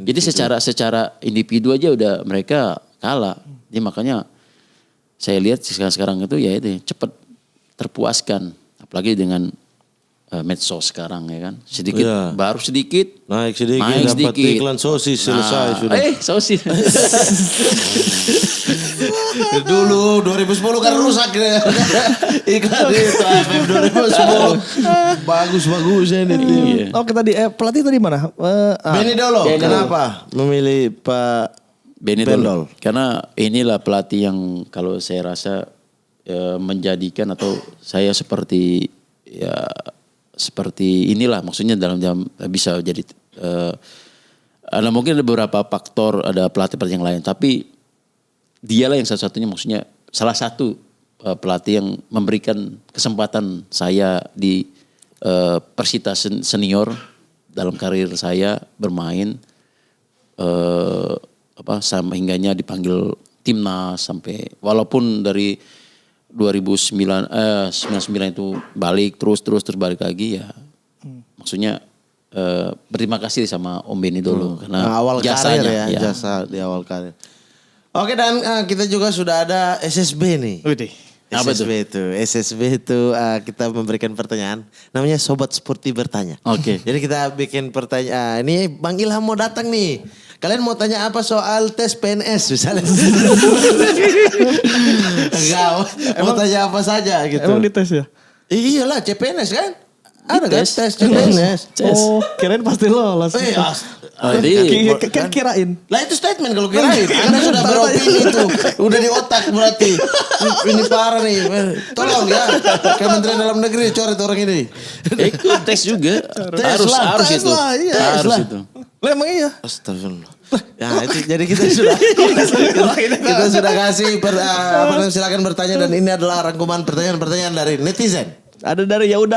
Jadi secara individu aja udah mereka kalah. Jadi makanya saya lihat sekarang itu ya itu cepat terpuaskan, apalagi dengan medsos sekarang ya kan. Baru sedikit naik sedikit dapat iklan sosis selesai sudah. Sosis. Dulu 2010 kan rusak iklan itu AFF 2010. Bagus ini tim. Oke tadi pelatih tadi mana? Benny Dolo. Kenapa memilih Pak Benny Bendol? Dolo? Karena inilah pelatih yang kalau saya rasa menjadikan atau saya seperti inilah maksudnya dalam bisa jadi ada mungkin ada beberapa faktor, ada pelatih yang lain, tapi dialah yang satu-satunya maksudnya salah satu pelatih yang memberikan kesempatan saya di Persita senior dalam karir saya bermain sampai hingganya dipanggil timnas sampai walaupun dari 99 itu balik terus balik lagi ya. Maksudnya berterima kasih sama Om Benny dulu karena awal jasanya karir ya, jasa di awal karir. Oke dan kita juga sudah ada SSB nih. Apa SSB itu kita memberikan pertanyaan namanya Sobat Sporty Bertanya. Oke. Jadi kita bikin pertanyaan. Ini Bang Ilham mau datang nih. Kalian mau tanya apa soal tes PNS misalnya? Enggak, mau tanya apa saja gitu. Emang dites ya? Iyalah CPNS kan? Ada kan tes CPNS? Oh kirain pasti lolos. Kan kirain. Lah itu statement kalau kirain. Anda sudah beropini itu. Udah di otak berarti. Ini parah nih. Tolong ya. Kementerian Dalam Negeri coret orang ini. Ikut tes juga. Harus itu. Harus itu. Lah emang iya. Astagfirullah. Ya itu jadi kita sudah kasih silakan bertanya dan ini adalah rangkuman pertanyaan-pertanyaan dari netizen. Ada dari _Yud.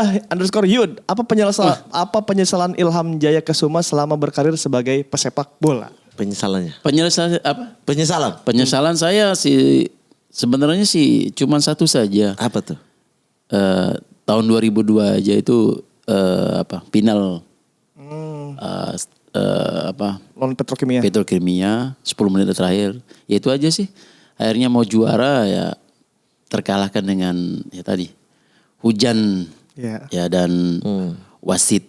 Apa penyesalan Ilham Jaya Kesuma selama berkarir sebagai pesepak bola? Penyesalannya. Penyesalan saya sih sebenarnya sih cuma satu saja. Apa tuh? Tahun 2002 aja itu final Lawan Petrokimia. 10 menit terakhir. Ya itu aja sih. Akhirnya mau juara ya terkalahkan dengan ya tadi hujan ya dan wasit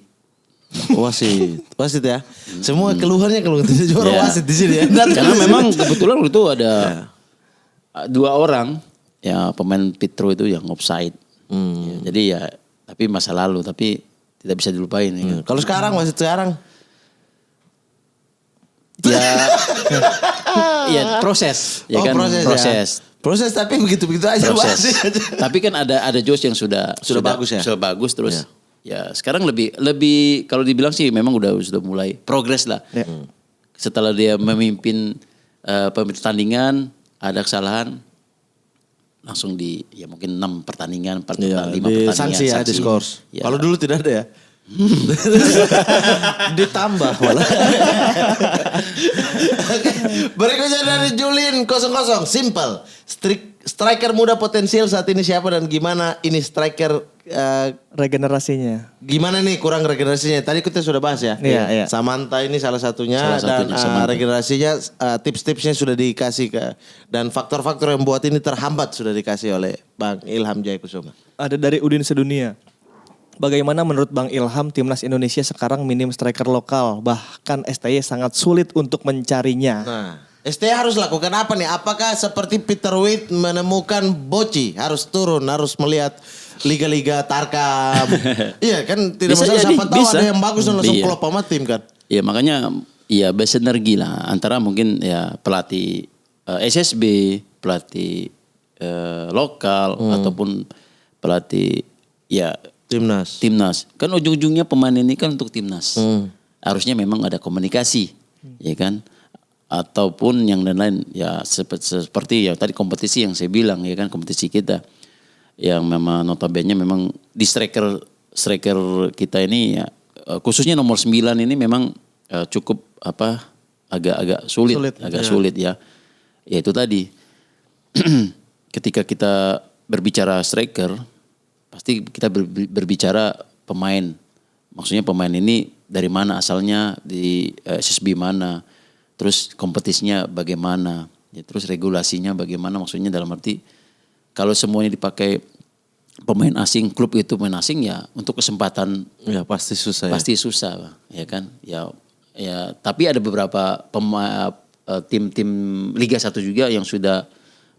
ya. Semua keluhannya kalau tidak juara wasit di sini ya. Karena memang kebetulan waktu itu ada 2 orang ya pemain Petro itu yang offside. Ya, jadi ya tapi masa lalu tapi tidak bisa dilupain. Ya. Kalau sekarang wasit sekarang ya proses ya kan proses tapi begitu aja proses. Tapi kan ada Jos yang sudah bagus ya. Sudah bagus terus Ya sekarang lebih kalau dibilang sih memang sudah mulai progres lah. Setelah dia memimpin pertandingan ada kesalahan langsung ya mungkin 6 pertandingan, 5 pertandingan. Sanksi ya, diskors. Ya. Kalau dulu tidak ada ya. Ditambah malah. Oke, berikutnya dari Julin 00. Simple. Striker muda potensial saat ini siapa dan gimana ini striker Regenerasinya. gimana nih kurang regenerasinya? Tadi kita sudah bahas ya. Iya. Samantha ini salah satunya dan Samantha. regenerasinya tips-tipsnya sudah dikasih dan faktor-faktor yang membuat ini terhambat sudah dikasih oleh Bang Ilham Jayakusuma. Ada dari Udin Sedunia. Bagaimana menurut Bang Ilham timnas Indonesia sekarang minim striker lokal, bahkan STY sangat sulit untuk mencarinya. Nah, STY harus lakukan apa nih? Apakah seperti Peter Witt menemukan Boci harus turun, harus melihat liga-liga Tarkam? Iya kan tidak Bisa masalah jadi, siapa tahu bisa. ada yang bagus dan langsung Iya. klop sama tim kan. Ya makanya ya bersinergi lah antara mungkin ya pelatih SSB, pelatih lokal ataupun pelatih ya timnas. Kan ujung-ujungnya pemain ini kan untuk timnas. Harusnya memang ada komunikasi, ya kan? Ataupun yang lain-lain ya seperti ya tadi kompetisi yang saya bilang ya kan kompetisi kita yang memang notabene memang di striker kita ini ya khususnya nomor 9 ini memang cukup agak sulit ya. Ya itu tadi ketika kita berbicara striker pasti kita berbicara pemain. Maksudnya pemain ini dari mana asalnya, di SSB mana, terus kompetisinya bagaimana, ya, terus regulasinya bagaimana. Maksudnya dalam arti kalau semuanya dipakai pemain asing, klub itu pemain asing ya untuk kesempatan Ya pasti susah. pasti susah, Bang. Ya kan. Ya tapi ada beberapa tim-tim Liga 1 juga yang sudah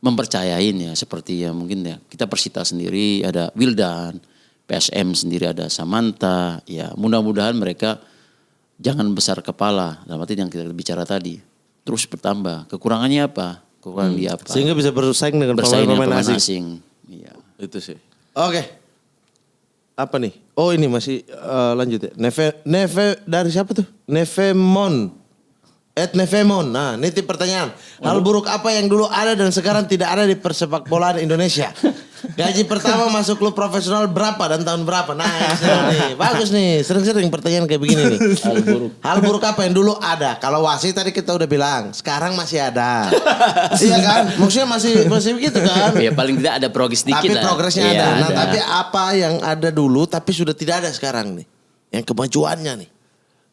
mempercayain ya seperti ya mungkin ya kita Persita sendiri ada Wildan, PSM sendiri ada Samantha, ya mudah-mudahan mereka jangan besar kepala dalam arti yang kita bicara tadi terus bertambah. Kekurangannya apa? Kekurangan dia apa? Sehingga bisa bersaing dengan Bersaing dengan pemain-pemain pemain asing. Iya. Itu sih. Oke. Apa nih? Oh ini masih lanjut ya. Neve dari siapa tuh? Nevemon. Nevemon. Nah, ini tip pertanyaan. Hal buruk apa yang dulu ada dan sekarang tidak ada di persepak bolaan Indonesia? Gaji pertama masuk klub profesional berapa dan tahun berapa? Nah, nih, bagus nih. Sering-sering pertanyaan kayak begini nih. Hal buruk apa yang dulu ada? Kalau wasit tadi kita udah bilang, sekarang masih ada. Iya kan? Maksudnya masih begitu kan? Ya paling tidak ada progres dikit Tapi lah. progresnya Iya, ada. Nah, tapi apa yang ada dulu tapi sudah tidak ada sekarang nih? Yang kemajuannya nih.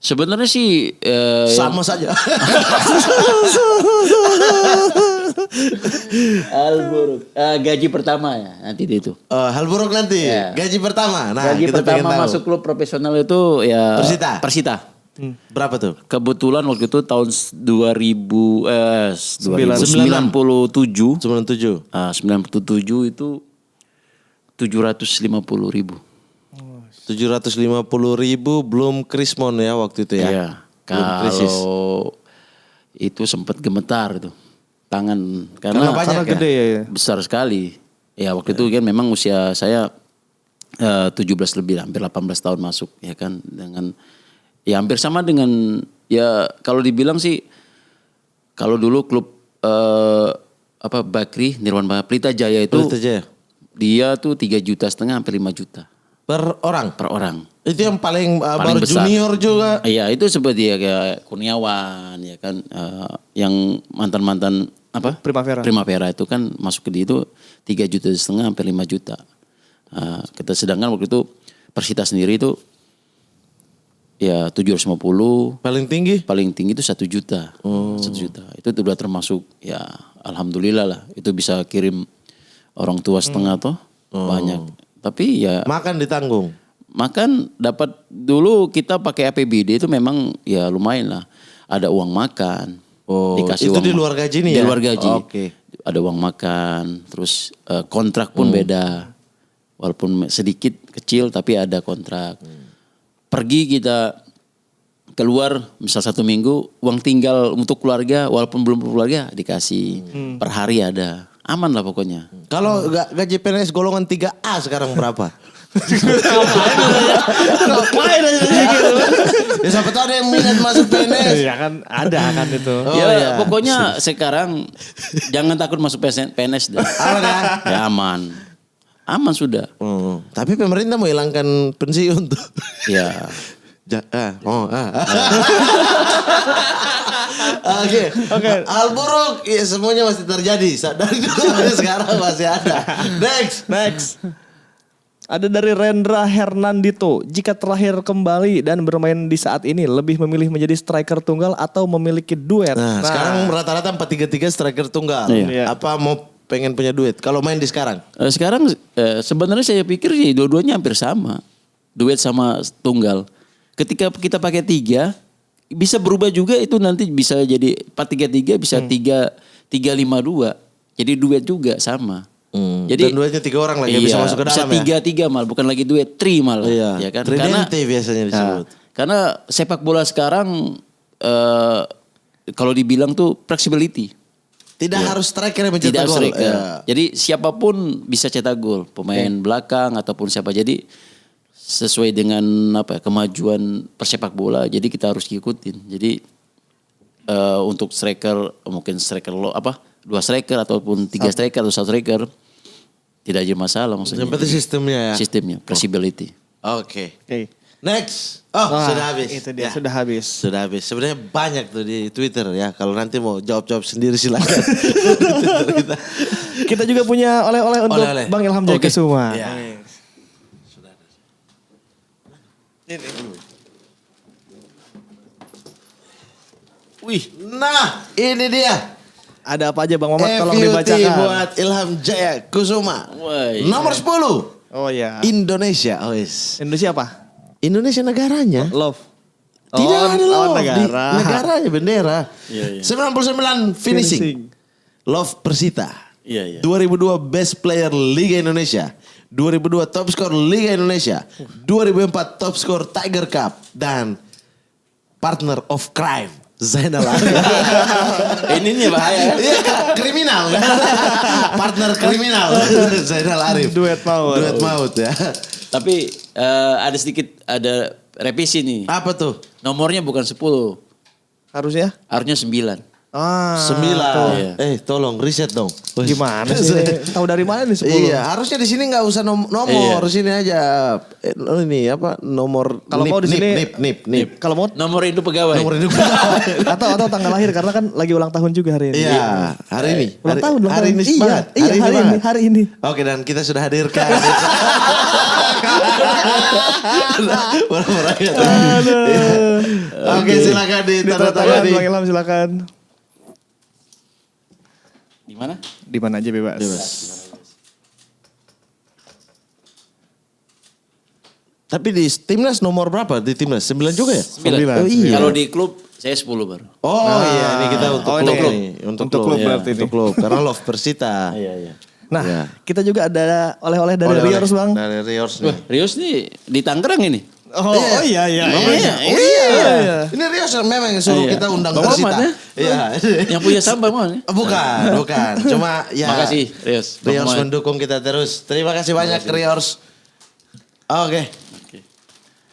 Sebenarnya sih Sama saja. hal buruk gaji pertama ya nanti itu. Hal buruk nanti. Ya. Gaji pertama. Nah, Gaji kita pengen pertama tahu. masuk klub profesional itu ya Persita. Berapa tuh? Kebetulan waktu itu tahun 97. 97. 97 itu 750.000. 750.000 belum Krismon ya waktu itu ya. Iya. Belum krisis. Kalau itu sempat gemetar itu tangan karena banyak ya? Gede ya. besar sekali. Ya waktu itu kan memang usia saya 17 lebih, hampir 18 tahun masuk ya kan dengan ya hampir sama dengan ya kalau dibilang sih kalau dulu klub Bakri Nirwan Pelita Jaya itu Pelita Jaya. dia tuh 3,5 juta hampir 5 juta Per orang. per orang. Itu yang paling Paling baru besar. junior juga. Iya itu seperti ya kayak Kurniawan ya kan yang mantan Primavera itu kan masuk ke dia itu 3,5 juta hampir 5 juta. Kita sedangkan waktu itu Persita sendiri itu ya 750. Paling tinggi. Paling tinggi itu 1 juta. 1 juta. Itu udah termasuk ya alhamdulillah lah. Itu bisa kirim orang tua setengah toh banyak. Tapi ya Makan ditanggung. makan dapat dulu kita pakai APBD itu memang ya lumayan lah. Ada uang makan. Oh, Dikasih itu uang di luar gaji nih di ya? luar gaji. Oke. Ada uang makan, terus kontrak pun beda. Walaupun sedikit kecil tapi ada kontrak. Pergi kita keluar misal 1 minggu uang tinggal untuk keluarga walaupun belum berkeluarga dikasih. Per hari ada. Aman lah pokoknya. Kalau gaji PNS golongan 3A sekarang berapa? Ngapain aja gitu. Ya siapa tahu ada yang minat masuk PNS. Iya kan ada kan itu. Ya pokoknya sekarang jangan takut masuk PNS deh. Aman kan? Ya aman. Aman sudah. Tapi pemerintah mau hilangkan pensiun tuh. Ya. Oke. Hal buruk ya semuanya masih terjadi. Dari dulu sampai sekarang masih ada. Next. Ada dari Rendra Hernandito. Jika terlahir kembali dan bermain di saat ini, lebih memilih menjadi striker tunggal atau memiliki duet? Nah, sekarang rata-rata 4-3-3 striker tunggal. Iya. Apa mau pengen punya duet? Kalau main di sekarang? Sekarang sebenarnya saya pikir sih dua-duanya hampir sama. Duet sama tunggal. Ketika kita pakai 3 bisa berubah juga itu nanti bisa jadi 4-3-3 bisa 3-5-2. Jadi duet juga sama. Jadi dan duetnya 3 orang lagi bisa masuk ke dalam bisa 3-3 malah bukan lagi duet 3 malah. Iya. Ya kan? Tridente biasanya disebut. Karena sepak bola sekarang kalau dibilang tuh flexibility. Tidak harus striker yang mencetak Tidak gol. striker. Ya. Jadi siapapun bisa cetak gol, pemain belakang ataupun siapa. Jadi sesuai dengan kemajuan persepak bola. Jadi kita harus ikutin. Jadi untuk striker mungkin striker 2 striker ataupun 3 striker atau 1 striker tidak ada masalah maksudnya. Yang penting sistemnya ya. Sistemnya, flexibility. Oke. Next. Sudah habis. Itu dia, Ya. sudah habis. Sudah habis. Sebenarnya banyak tuh di Twitter ya. Kalau nanti mau jawab-jawab sendiri silakan. Kita juga punya oleh-oleh untuk Oleh-oleh. Bang Ilham Jaikesuma. Ya. Wih, nah ini dia. Ada apa aja Bang Mamat? Tolong FUT dibacakan. buat Ilham Jaya Kusuma. Woi. Nomor 10. Oh ya. Indonesia. Oh yes. Indonesia apa? Indonesia negaranya. Love. Tidak ada loh. negara. Negaranya bendera. Iya, iya. 99 finishing. Love Persita. Iya, iya. 2002 Best Player Liga Indonesia. 2002 Top Skor Liga Indonesia. 2004 Top Skor Tiger Cup. Dan Partner of Crime. Zainal Arif. Ini nih bahaya. Iya, kriminal kan. Partner kriminal. Zainal Arif. Duet maut. Duet maut ya. Tapi ada revisi nih. Apa tuh? Nomornya bukan 10. Harusnya? Harusnya 9. 9. Tolong riset dong. Gimana sih? Tahu dari mana nih 10? Iya, harusnya di sini nggak usah nomor, sini aja. Ini apa? Nomor. Kalau mau di sini nip. Kalau mau Nomor induk pegawai. Nomor hidup. atau tanggal lahir karena kan lagi ulang tahun juga hari ini. Iya, hari ini. Ulang tahun. Hari ini Iya, banget. hari ini. Oke, dan kita sudah hadirkan. Murah-murah ya. Oke, silakan ditandatangani. Bang Ilham silakan. Di mana? Di mana aja bebas. Tapi di timnas nomor berapa? Di timnas 9 juga ya? 9. Oh, iya. Kalau di klub saya 10 baru. Oh iya, ini kita untuk ini klub. ini. Untuk Untuk klub klub berarti ini. Untuk klub. Karena Love Persita. Iya. Nah, Iya. kita juga ada oleh-oleh dari Oleh-oleh. Riors Bang. Dari Riors nih. Rios nih di Tangerang ini. Oh iya. Iya. Ini Rios memang yang suruh Iya. kita undang Bang Persita. Mamat, Iya. Yang punya sambal mana? Bukan. Cuma ya. Makasih Rios. Bang Riors Mamat. mendukung kita terus. Terima kasih banyak Riors. Oke.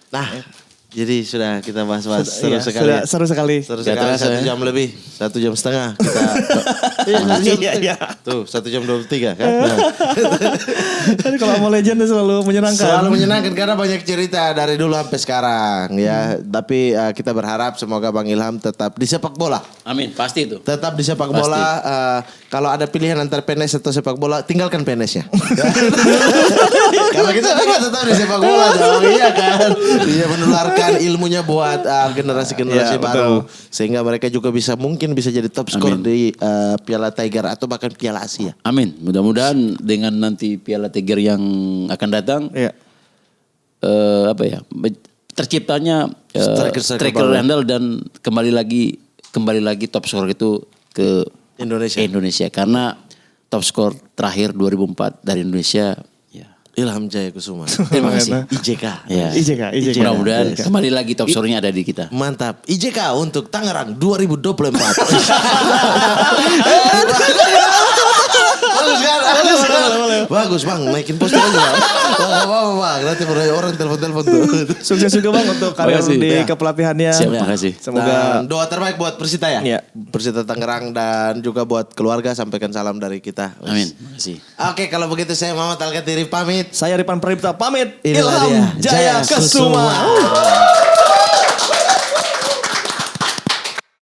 Nah, jadi sudah kita bahas-bahas seru Iya, sekali. sudah seru sekali. Seru Gak sekali, terasa, 1 ya? jam lebih, 1 jam setengah kita. Iya. Tuh 1 jam 23 kan. Nah. Kan kalau mau legend itu selalu menyenangkan. Selalu menyenangkan karena banyak cerita dari dulu sampai sekarang ya. Tapi kita berharap semoga Bang Ilham tetap di sepak bola. Amin, pasti itu. Tetap di sepak Pasti. bola. Kalau ada pilihan antara PNS atau sepak bola, tinggalkan PNS-nya. Karena kita pengen tetap di sepak bola dong. Iya kan. Dia menularkan ilmunya buat generasi-generasi Iya, baru. betul. Sehingga mereka juga mungkin bisa jadi top skor Amin. di Piala Tiger atau bahkan Piala Asia. Amin. Mudah-mudahan dengan nanti Piala Tiger yang akan datang Iya. terciptanya Striker-striker striker baru. handal dan kembali lagi top skor itu ke Indonesia. karena top skor terakhir 2004 dari Indonesia ya. Ilham Jaya Kusuma. Terima kasih. IJK. Ya. IJK. Mudah-mudahan kembali lagi top skornya ada di kita. Mantap. IJK untuk Tangerang 2024. Bagus kan? bagus bang, naikin poster aja bang. Gak apa-apa bang, nanti orang telepon-telepon tuh. Sukses juga bang untuk karir Makasih. di Ya. kepelatihannya. Siap, makasih. Semoga Dan doa terbaik buat Persita ya. Iya. Persita Tangerang dan juga buat keluarga, sampaikan salam dari kita. Amin. Makasih. Oke, kalau begitu saya Muhammad Al-Katiri pamit. saya Ripan Pripta pamit. Inilah Ilham dia, Jaya Jaya Kesuma. Kesuma.